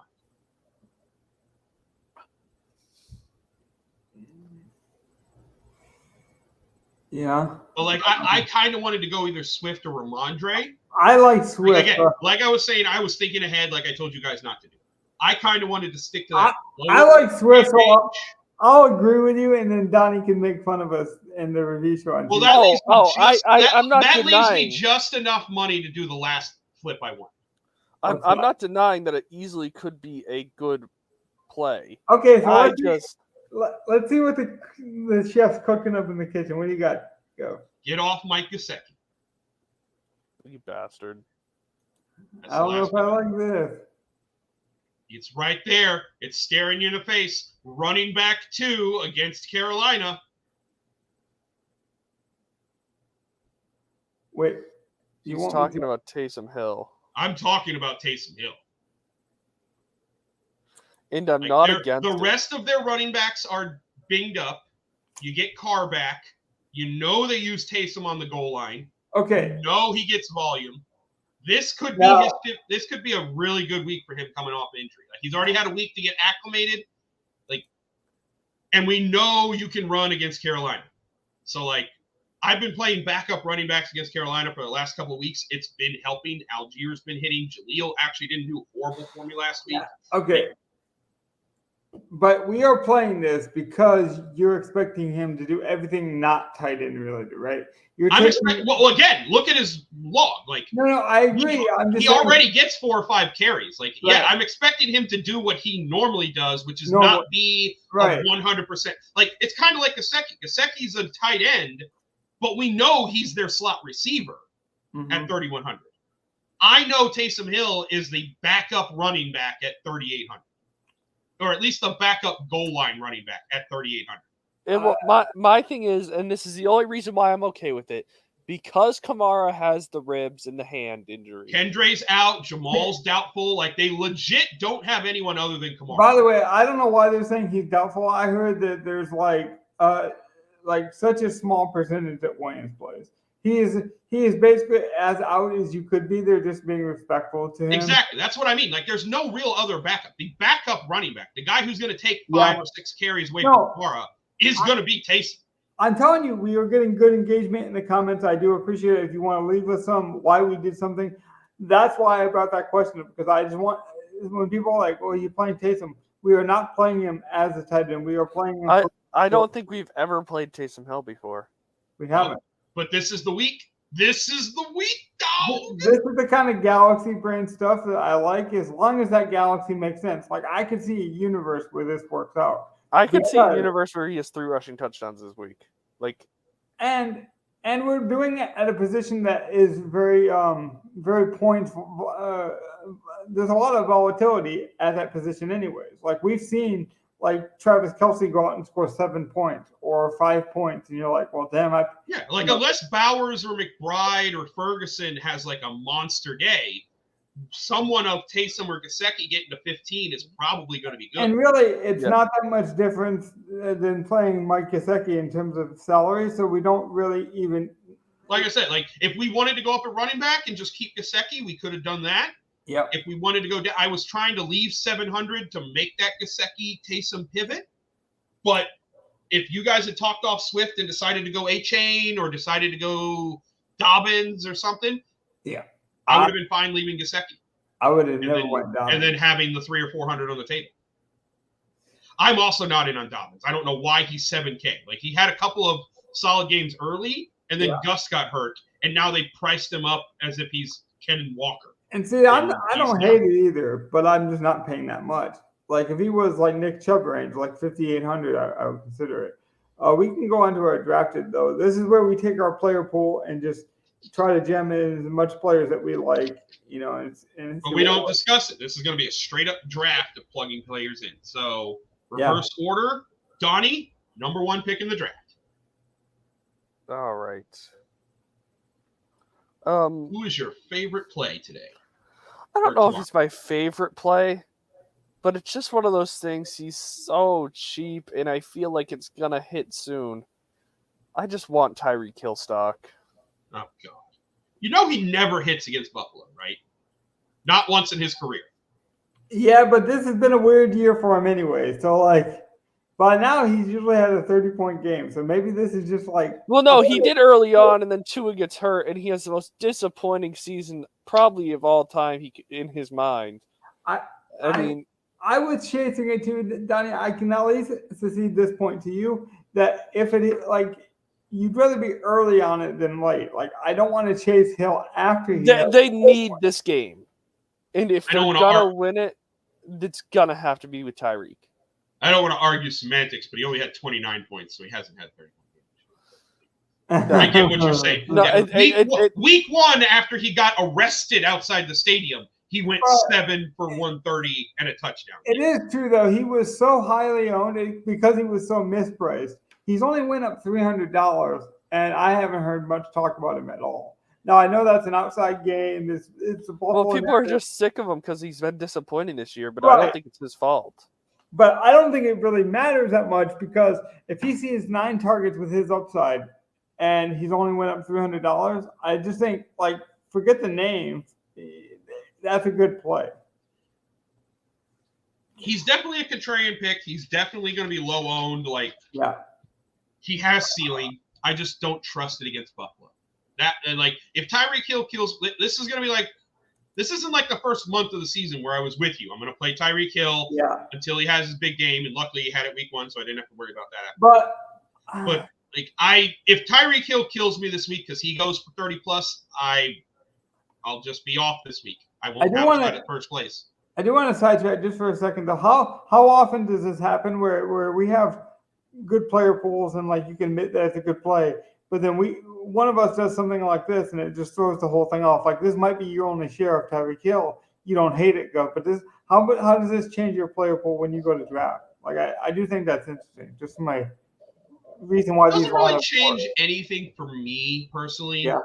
Yeah, But, like, I kind of wanted to go either Swift or Ramondre. I like Like, Swift. again, like I was saying, I was thinking ahead, like I told you guys not to do. I kind of wanted to stick to that. I like Swift, so range. I'll agree with you, and then Donnie can make fun of us in the review show. On Well, Tuesday. that leaves me I'm not that leaves me denying. just enough money to do the last flip I want. I'm not denying that it easily could be a good play. Okay, so let's let's see what the chef's cooking up in the kitchen. What do you got? Go. Get off Mike Gesicki. You bastard. That's I the don't know last if I one. like this. It's right there. It's staring you in the face. Running back 2 against Carolina. Wait, He's want me talking to- about Taysom Hill. I'm talking about Taysom Hill. And I'm Like, not against the it. rest of their running backs are binged up. You get Carr back. You know they use Taysom on the goal line. Okay, You know he gets volume. This could Now- be this could be a really good week for him coming off injury. Like, he's already had a week to get acclimated. Like, and we know you can run against Carolina. So, like, I've been playing backup running backs against Carolina for the last couple of weeks. It's been helping. Algiers been hitting. Jaleel actually didn't do horrible for me last week. okay. But we are playing this because you're expecting him to do everything not tight end related, right? You're I'm taking- expecting. Well, again, look at his log. Like, No, I agree. I'm just he saying- already gets 4 or 5 carries. Like, yeah, Right. I'm expecting him to do what he normally does, which is Normal. not be Right. a 100%. Like, it's kind of like Gesicki. Gesicki's a tight end, but we know he's their slot receiver Mhm. at 3,100. I know Taysom Hill is the backup running back at 3,800, or at least the backup goal line running back at 3,800. And my thing is, and this is the only reason why I'm okay with it, because Kamara has the ribs and the hand injury. Kendre's out. Jamal's doubtful. Like, they legit don't have anyone other than Kamara. By the way, I don't know why they're saying he's doubtful. I heard that there's like such a small percentage that Williams plays. He is basically as out as you could be. They're just being respectful to him. Exactly. That's what I mean. Like, there's no real other backup. The backup running back, the guy who's going to take 5 or 6 carries away No. from Kamara, is going to be Taysom. I'm telling you, we are getting good engagement in the comments. I do appreciate it. If you want to leave us some why we did something, that's why I brought that question up, because I just want, when people are like, "Oh, you're playing Taysom," we are not playing him as a tight end. We are playing him. I don't think we've ever played Taysom Hill before. We haven't. But this is the week. This is the week, dog. This is the kind of galaxy brain stuff that I like, as long as that galaxy makes sense. Like, I could see a universe where this works out. I could see a Yeah. universe where he has 3 rushing touchdowns this week. Like, And we're doing it at a position that is very points. There's a lot of volatility at that position, anyways. Like, we've seen like Travis Kelce go out and score 7 points or 5 points, and you're like, well, damn, Yeah, like, unless Bowers or McBride or Ferguson has like a monster day, someone of Taysom or Gesicki getting to 15 is probably going to be good. And really, it's Yeah. not that much difference than playing Mike Gesicki in terms of salary. So we don't really even like I said, like if we wanted to go up at running back and just keep Gesicki, we could have done that. Yep. If we wanted to go down, I was trying to leave 700 to make that Gesicki Taysom pivot. But if you guys had talked off Swift and decided to go A-Chain or decided to go Dobbins or something, yeah, I would have been fine leaving Gesicki. I would have never went Dobbins. And then having the 300 or 400 on the table. I'm also not in on Dobbins. I don't know why he's 7K. Like he had a couple of solid games early, and then Gus got hurt, and now they priced him up as if he's Ken Walker. And see, I don't hate it either, but I'm just not paying that much. Like if he was like Nick Chubb range, like 5,800, I would consider it. We can go on to our drafted though. This is where we take our player pool and just try to jam in as much players that we like, you know. But we don't discuss it. This is going to be a straight up draft of plugging players in. So reverse order, Donnie, number 1 pick in the draft. All right. Who is your favorite play today? I don't know if he's my favorite play, but it's just one of those things. He's so cheap, and I feel like it's going to hit soon. I just want Tyreek Hill stock. Oh, God. You know he never hits against Buffalo, right? Not once in his career. Yeah, but this has been a weird year for him anyway. So, like, by now he's usually had a 30-point game. So maybe this is just like... Well, no, he did early on, and then Tua gets hurt, and he has the most disappointing season probably of all time in his mind. I mean... I was chasing it too, Donnie. I can at least concede this point to you that if it like you'd rather be early on it than late. Like I don't want to chase Hill after he. They need this game, and if they're gonna win it, it's gonna have to be with Tyreek. I don't want to argue semantics, but he only had 29 points, so he hasn't had 30 points. I get what you're saying. No, week 1 after he got arrested outside the stadium. He went 7 for 130 and a touchdown. It is true, though. He was so highly owned because he was so mispriced. He's only went up $300, and I haven't heard much talk about him at all. Now, I know that's an outside game. It's a Well, people are just sick of him because he's been disappointing this year, but I don't think it's his fault. But I don't think it really matters that much because if he sees 9 targets with his upside and he's only went up $300, I just think, like, forget the name. That's a good play. He's definitely a contrarian pick. He's definitely going to be low owned. Like, he has ceiling. I just don't trust it against Buffalo. That and like if Tyreek Hill kills, this is going to be like this isn't like the first month of the season where I was with you. I'm going to play Tyreek Hill until he has his big game, and luckily he had it week 1, so I didn't have to worry about that. But like if Tyreek Hill kills me this week because he goes for 30 plus, I'll just be off this week. I won't have a shot at first place. I do want to sidetrack just for a second though. How often does this happen where we have good player pools and like you can admit that it's a good play, but then one of us does something like this and it just throws the whole thing off? Like this might be your only share of Tyreek Hill. You don't hate it, go. But how does this change your player pool when you go to draft? Like I do think that's interesting. Just my reason why these doesn't really change anything for me personally. Yeah.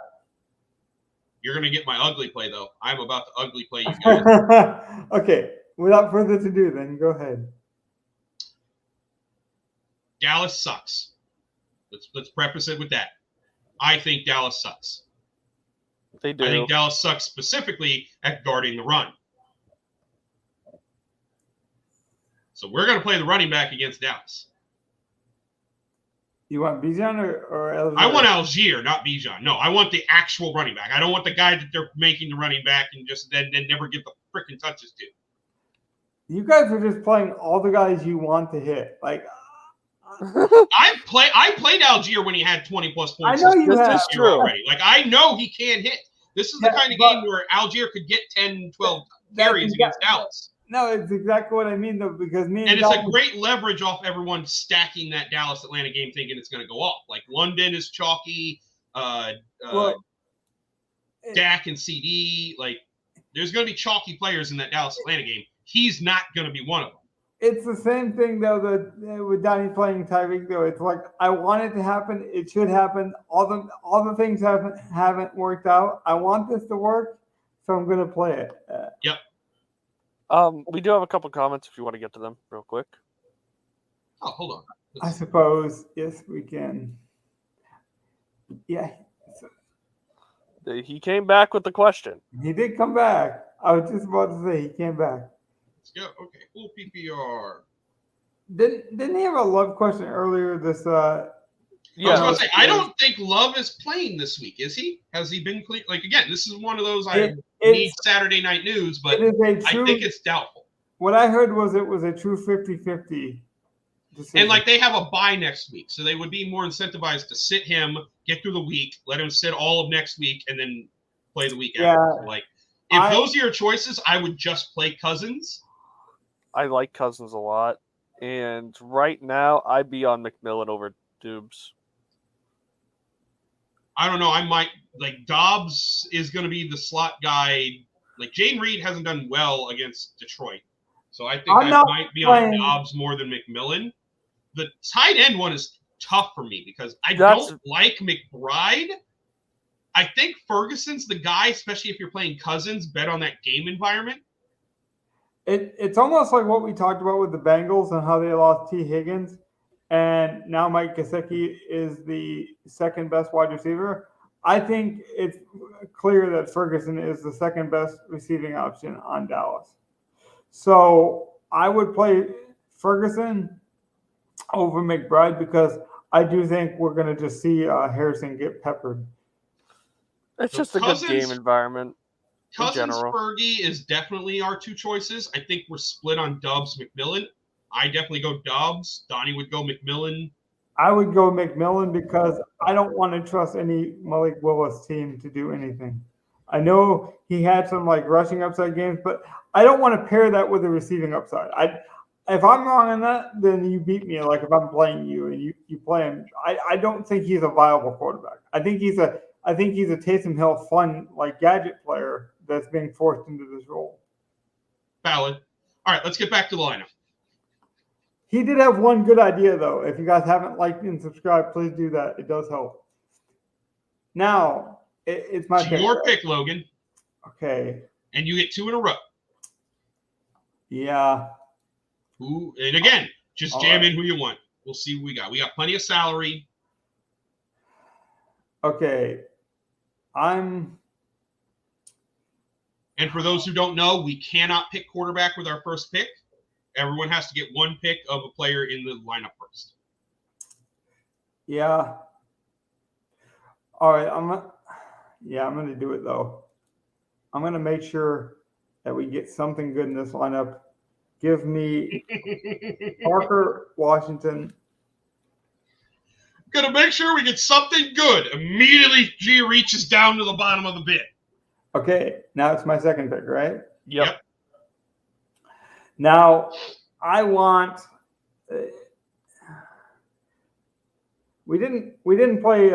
You're going to get my ugly play, though. I'm about to ugly play you guys. Okay. Without further ado, then, go ahead. Dallas sucks. Let's preface it with that. I think Dallas sucks. They do. I think Dallas sucks specifically at guarding the run. So we're going to play the running back against Dallas. You want Bijan or Algier? I want Algier, not Bijan. No, I want the actual running back. I don't want the guy that they're making the running back and just then never get the freaking touches to. You guys are just playing all the guys you want to hit. Like I played Algier when he had 20 plus points. I know you have. That's true. Already. Like I know he can hit. This is the kind of game where Algier could get 10, 12 carries against Dallas. No, it's exactly what I mean, though, because and it's a great leverage off everyone stacking that Dallas-Atlanta game thinking it's going to go off. Like, London is chalky, Dak and CD. Like, there's going to be chalky players in that Dallas-Atlanta game. He's not going to be one of them. It's the same thing, though, that with Donnie playing Tyreek, though. It's like, I want it to happen. It should happen. All the things haven't worked out. I want this to work, so I'm going to play it. Yep. We do have a couple comments if you want to get to them real quick. Oh, hold on. I suppose. Yes, we can. Yeah. He came back with the question. He did come back. I was just about to say he came back. Let's go. Okay, full PPR. Didn't he have a love question earlier? This I was going to say, I don't think Love is playing this week, is he? Has he been clean? Like, again, this is one of those I need Saturday night news, but I think it's doubtful. What I heard was it was a true 50-50 decision. And, like, they have a bye next week, so they would be more incentivized to sit him, get through the week, let him sit all of next week, and then play the week after. So, like, if those are your choices, I would just play Cousins. I like Cousins a lot. And right now, I'd be on McMillan over Dubes. I don't know. I might like Dobbs is going to be the slot guy. Like Jane Reed hasn't done well against Detroit, so I think I might be on Dobbs more than McMillan. The tight end one is tough for me because I don't like McBride. I think Ferguson's the guy, especially if you're playing Cousins. Bet on that game environment. It's almost like what we talked about with the Bengals and how they lost T. Higgins. And now Mike Gesicki is the second best wide receiver. I think it's clear that Ferguson is the second best receiving option on Dallas. So I would play Ferguson over McBride because I do think we're going to just see Harrison get peppered. It's just a good game environment. Cousins Fergie is definitely our two choices. I think we're split on Dobbs McMillan. I definitely go Dobbs. Donnie would go McMillan. I would go McMillan because I don't want to trust any Malik Willis team to do anything. I know he had some like rushing upside games, but I don't want to pair that with a receiving upside. If I'm wrong on that, then you beat me. Like if I'm playing you and you play him, I don't think he's a viable quarterback. I think he's a Taysom Hill fun like gadget player that's being forced into this role. Valid. All right, let's get back to the lineup. He did have one good idea, though. If you guys haven't liked and subscribed, please do that. It does help. Now, it's my pick. Your pick, Logan. Okay. And you get 2 in a row. Yeah. And again, just jam in who you want. We'll see what we got. We got plenty of salary. Okay. And for those who don't know, we cannot pick quarterback with our first pick. Everyone has to get one pick of a player in the lineup first. Yeah. All right. I'm going to do it, though. I'm going to make sure that we get something good in this lineup. Give me Parker Washington. Going to make sure we get something good. Immediately, G reaches down to the bottom of the bin. Okay. Now it's my second pick, right? Yep. Now, I want. We didn't play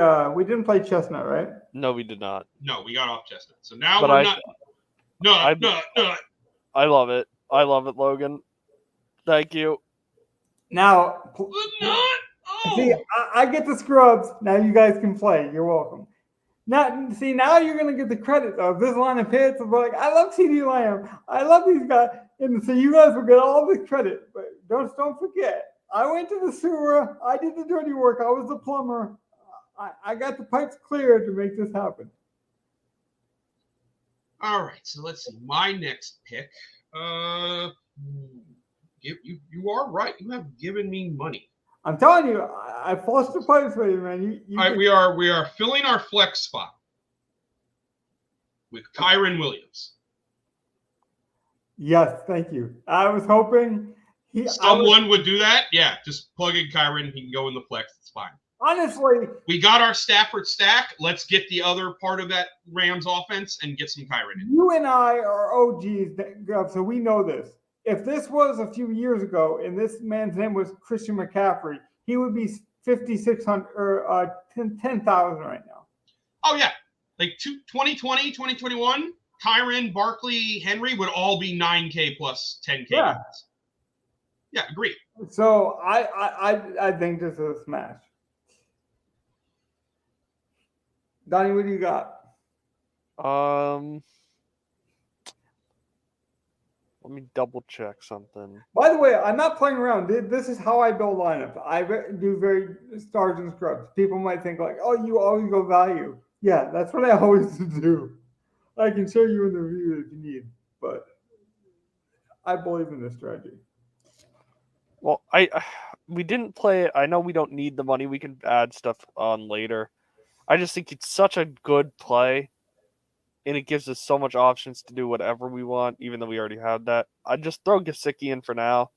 Chestnut, right? No, we did not. No, we got off Chestnut. So now but we're not. No. I love it. I love it, Logan. Thank you. Now, see, I get the scrubs. Now you guys can play. You're welcome. Now you're going to get the credit of this line of hits. Of like, I love CeeDee Lamb. I love these guys. And so you guys will get all the credit. But don't forget, I went to the sewer. I did the dirty work. I was the plumber. I got the pipes cleared to make this happen. All right. So let's see. My next pick. You are right. You have given me money. I'm telling you, I flushed the pipes for you, man. All right, we are filling our flex spot with Kyren Williams. Yes, thank you. I was hoping someone would do that. Yeah, just plug in Kyren. He can go in the flex. It's fine. Honestly, we got our Stafford stack. Let's get the other part of that Rams offense and get some Kyren in. You and I are OGs, so we know this. If this was a few years ago and this man's name was Christian McCaffrey, he would be 5,600 or 10,000 right now. Oh, yeah. Like 2020, 2021, Kyren, Barkley, Henry would all be 9K plus 10K. Yeah. Guys. Yeah, agree. So I think this is a smash. Donnie, what do you got? Let me double check something. By the way, I'm not playing around. This is how I build lineups. I do very stars and scrubs. People might think like, oh, you always go value. Yeah, that's what I always do. I can show you in the review if you need, but I believe in this strategy. Well, we didn't play it. I know we don't need the money. We can add stuff on later. I just think it's such a good play, and it gives us so much options to do whatever we want, even though we already had that. I'd just throw Gesicki in for now,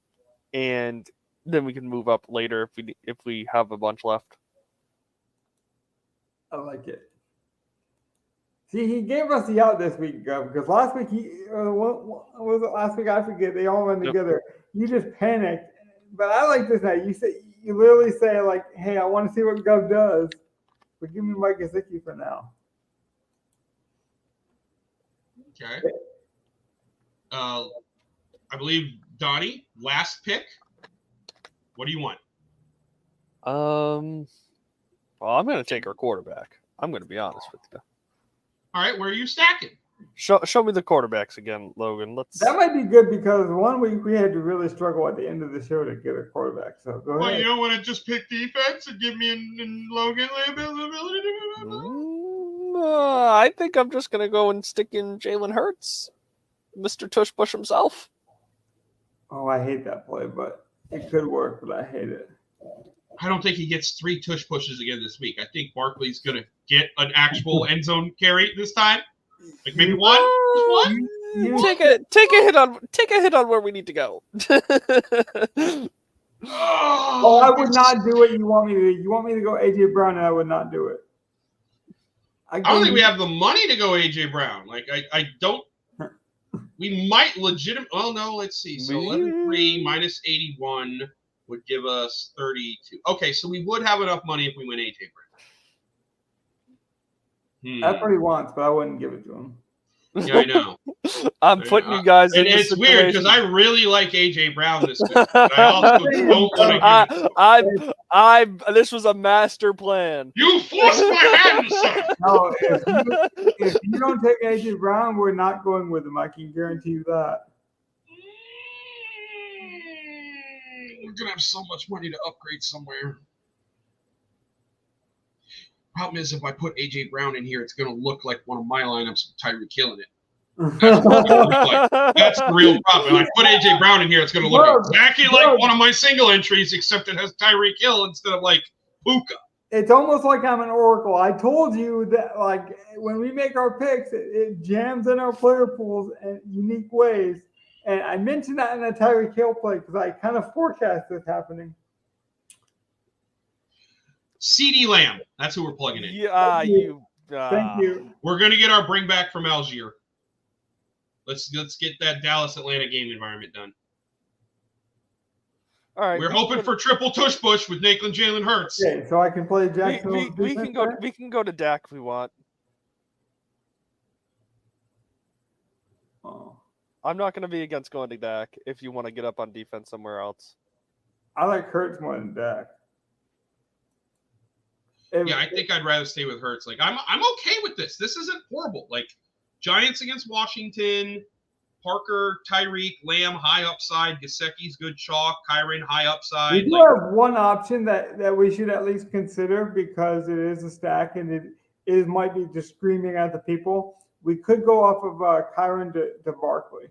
and then we can move up later if we have a bunch left. I like it. See, he gave us the out this week, Gov, because last week what was it last week? I forget. They all went together. You just panicked, but I like this now. You literally say like, "Hey, I want to see what Gov does, but give me Mike Gesicki for now." Okay. I believe Donnie, last pick. What do you want? Well, I'm going to take our quarterback. I'm going to be honest with you. All right, where are you stacking? Show me the quarterbacks again, Logan. That might be good because 1 week we had to really struggle at the end of the show to get a quarterback. So go ahead. Well, you don't want to just pick defense and give me and Logan I think I'm just going to go and stick in Jalen Hurts, Mr. Tush Push himself. Oh, I hate that play, but it could work, but I hate it. I don't think he gets 3 tush pushes again this week. I think Barkley's going to get an actual end zone carry this time. Like maybe one. Take a hit on where we need to go. Oh, I would not do what you want me to do. You want me to go AJ Brown, and I would not do it. I don't think we have the money to go AJ Brown. Like I don't. We might legitimately. Well, no. Let's see. So 11.3 minus 81 would give us 32. Okay, so we would have enough money if we win AJ Brown. That's what he wants, but I wouldn't give it to him. Yeah, I know. I'm putting you guys in. It's weird because I really like AJ Brown this week. But I also don't want to give it. This was a master plan. You forced my hand, sir. No, if you don't take AJ Brown, we're not going with him. I can guarantee you that. We're gonna have so much money to upgrade somewhere. Problem is, if I put AJ Brown in here, it's gonna look like one of my lineups with Tyreek Hill in it. That's what it's gonna look like. That's the real problem. If I put AJ Brown in here, it's gonna look exactly like one of my single entries, except it has Tyreek Hill instead of like Puka. It's almost like I'm an oracle. I told you that, like, when we make our picks, it jams in our player pools in unique ways. And I mentioned that in a Tyreek Hill play because I kind of forecast this happening. CD Lamb. That's who we're plugging in. Yeah, Thank you. We're gonna get our bring back from Algier. Let's get that Dallas Atlanta game environment done. All right. We're hoping for triple tush push with Naquan Jalen Hurts. Okay, so I can play Jacksonville. We can go to Dak if we want. Oh. I'm not going to be against going to Dak if you want to get up on defense somewhere else. I like Hurts more than Dak. Yeah, I think I'd rather stay with Hurts. Like I'm okay with this. This isn't horrible. Like Giants against Washington, Parker, Tyreek, Lamb, high upside, Gesicki's good chalk, Kyren, high upside. We do have one option that we should at least consider because it is a stack and it might be just screaming at the people. We could go off of Kyren to Barkley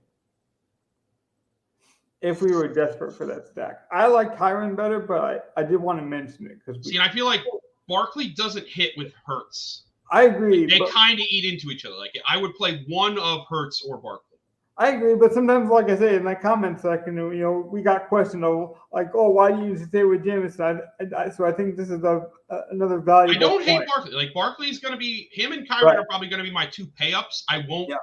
if we were desperate for that stack. I like Kyren better, but I did want to mention it because and I feel like Barkley doesn't hit with Hurts. I agree. They kind of eat into each other. Like I would play one of Hurts or Barkley. I agree, but sometimes, like I say, in the comment section, we got questioned of like, oh, why do you stay with Jameson? So I think this is another valuable. I don't hate point. Barkley. Like Barkley's going to be him and Kyren are probably going to be my 2 pay-ups. I won't. Yeah.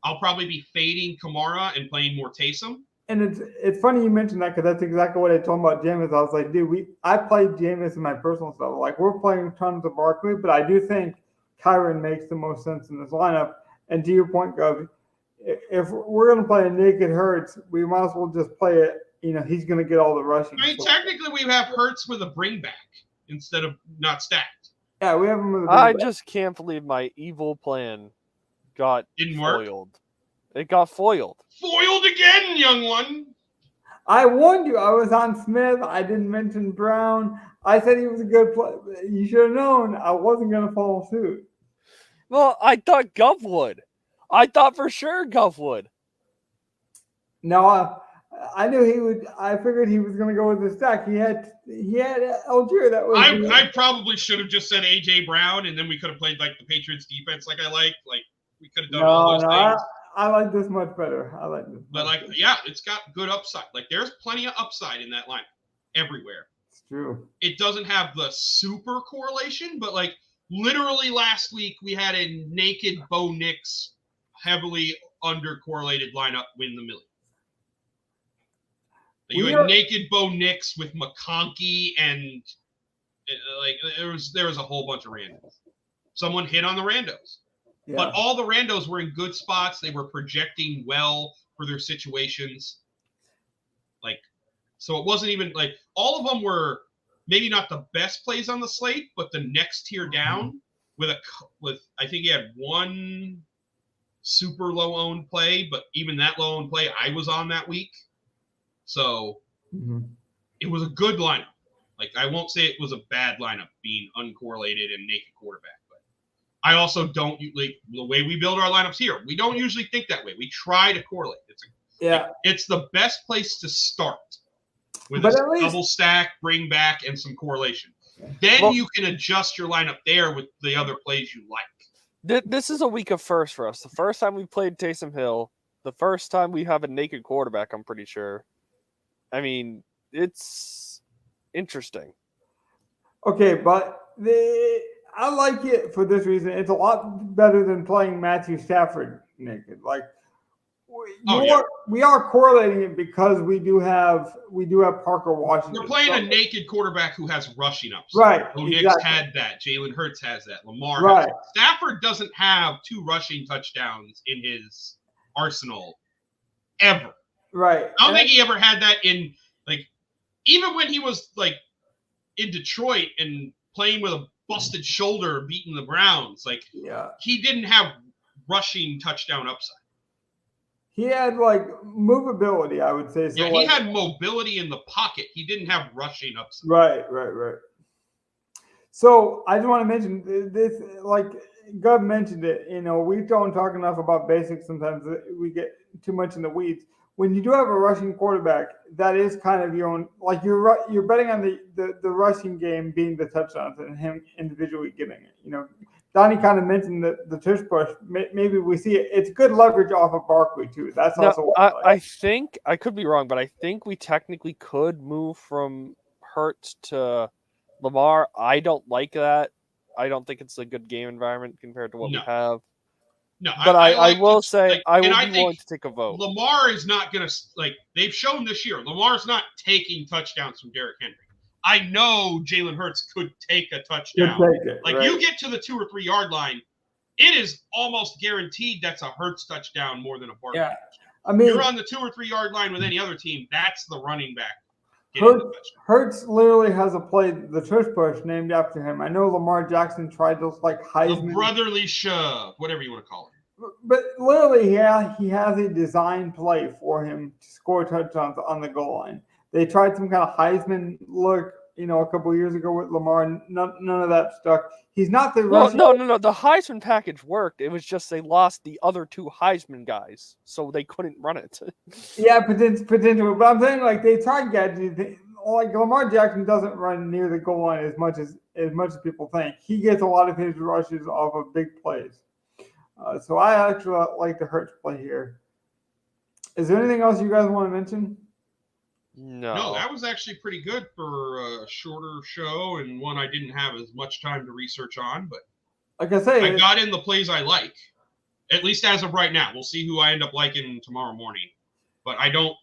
I'll probably be fading Kamara and playing more Taysom. And it's funny you mentioned that because that's exactly what I told him about Jameis. I was like, dude, I played Jameis in my personal stuff. Like we're playing tons of Barkley, but I do think Kyren makes the most sense in this lineup. And to your point, Gov, if we're going to play a naked Hurts, we might as well just play it. He's going to get all the rushing. I mean, technically, we have Hurts with a bring back instead of not stacked. Yeah, we have him with a bring I back. just can't believe my evil plan didn't foiled. It got foiled. Foiled again, young one. I warned you. I was on Smith. I didn't mention Brown. I said he was a good player. You should have known I wasn't going to follow suit. Well, I thought Gov would. I thought for sure Gov would. No, I knew he would. I figured he was going to go with the stack. He had Algier. That was. I probably should have just said AJ Brown, and then we could have played like the Patriots defense, like I like. Like we could have done all those things. I like this much better. I like this. But like, yeah, it's got good upside. Like there's plenty of upside in that line everywhere. It's true. It doesn't have the super correlation, but like literally last week we had a naked Bo Nix heavily under-correlated lineup win the million. You had naked Bo Nix with McConkey and like there was a whole bunch of randos. Someone hit on the randos. Yeah. But all the randos were in good spots. They were projecting well for their situations. Like, so it wasn't even like all of them were maybe not the best plays on the slate, but the next tier down with I think he had one super low owned play, but even that low owned play I was on that week. So it was a good lineup. Like I won't say it was a bad lineup being uncorrelated and naked quarterback, but I also don't like the way we build our lineups here. We don't usually think that way. We try to correlate. It's the best place to start with a double stack, bring back, and some correlation. Then you can adjust your lineup there with the other plays you like. This is a week of first for us. The first time we played Taysom Hill, the first time we have a naked quarterback, I'm pretty sure. I mean, it's interesting. Okay, but I like it for this reason. It's a lot better than playing Matthew Stafford naked. Like we are correlating it because we do have Parker Washington. We're playing a naked quarterback who has rushing ups. Right. Nix had that. Jalen Hurts has that. Lamar has that. Stafford doesn't have 2 rushing touchdowns in his arsenal ever. Right. I don't think he ever had that in like even when he was like in Detroit and playing with a busted shoulder beating the Browns. Like he didn't have rushing touchdown upside. He had like movability, I would say. So he had mobility in the pocket. He didn't have rushing upside. Right. So I just want to mention this, like Gov mentioned it, we don't talk enough about basics. Sometimes we get too much in the weeds. When you do have a rushing quarterback, that is kind of your own, like you're betting on the rushing game being the touchdowns and him individually getting it. Donnie kind of mentioned the tush push. Maybe we see it. It's good leverage off of Barkley too. That's also. I think I could be wrong, but I think we technically could move from Hurts to Lamar. I don't like that. I don't think it's a good game environment compared to what we have. No, but I will say I will be willing to take a vote. Lamar is not going to they've shown this year. Lamar's not taking touchdowns from Derrick Henry. I know Jalen Hurts could take a touchdown. You get to the 2 or 3 yard line, it is almost guaranteed that's a Hurts touchdown more than a Barkley. Yeah, I mean, you're on the 2 or 3 yard line with any other team. That's the running back. Hurts literally has a play, the tush push, named after him. I know Lamar Jackson tried those like Heisman. The brotherly shove, whatever you want to call it. But literally, he has a design play for him to score touchdowns on the goal line. They tried some kind of Heisman look, a couple of years ago with Lamar. None of that stuck. He's not the rushing. No. The Heisman package worked. It was just they lost the other 2 Heisman guys, so they couldn't run it. Yeah, potentially. But I'm saying like they tried gadgets. Like Lamar Jackson doesn't run near the goal line as much as people think. He gets a lot of his rushes off of big plays. So I actually like the Hurts play here. Is there anything else you guys want to mention? No, that was actually pretty good for a shorter show and one I didn't have as much time to research on. But like I say, I got in the plays I like, at least as of right now. We'll see who I end up liking tomorrow morning. But I don't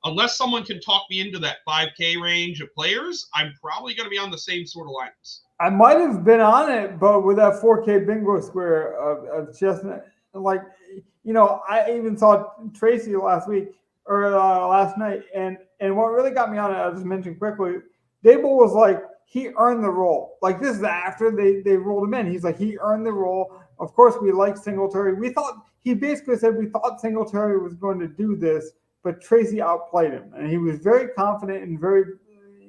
unless someone can talk me into that 5K range of players, I'm probably going to be on the same sort of lineups. I might have been on it, but with that 4K bingo square of Chestnut, I even saw Tracy last night, and what really got me on it, I'll just mention quickly, Dable was like, he earned the role. Like, this is after they rolled him in. He's like, he earned the role. Of course, we like Singletary. He basically said we thought Singletary was going to do this, but Tracy outplayed him. And he was very confident and very,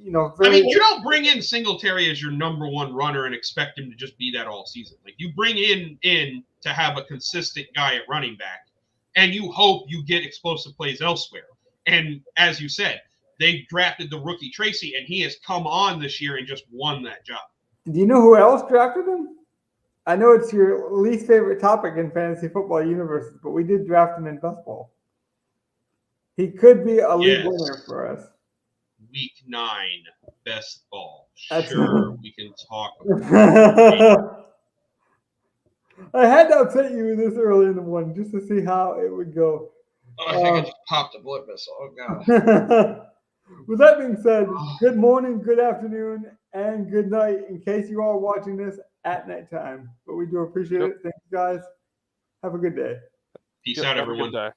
I mean, you don't bring in Singletary as your number one runner and expect him to just be that all season. Like, you bring in to have a consistent guy at running back, and you hope you get explosive plays elsewhere. And as you said, they drafted the rookie Tracy, and he has come on this year and just won that job. Do you know who else drafted him? I know it's your least favorite topic in fantasy football universe, but we did draft him in best ball. He could be a league winner for us. Week 9, best ball. That's Sure, we can talk about I had to upset you this early in the morning just to see how it would go. Oh, I think I just popped a blood vessel. Oh, God. With that being said, good morning, good afternoon, and good night in case you are watching this at nighttime. But we do appreciate it. Thanks, guys. Have a good day. Peace out, Have a good everyone. day.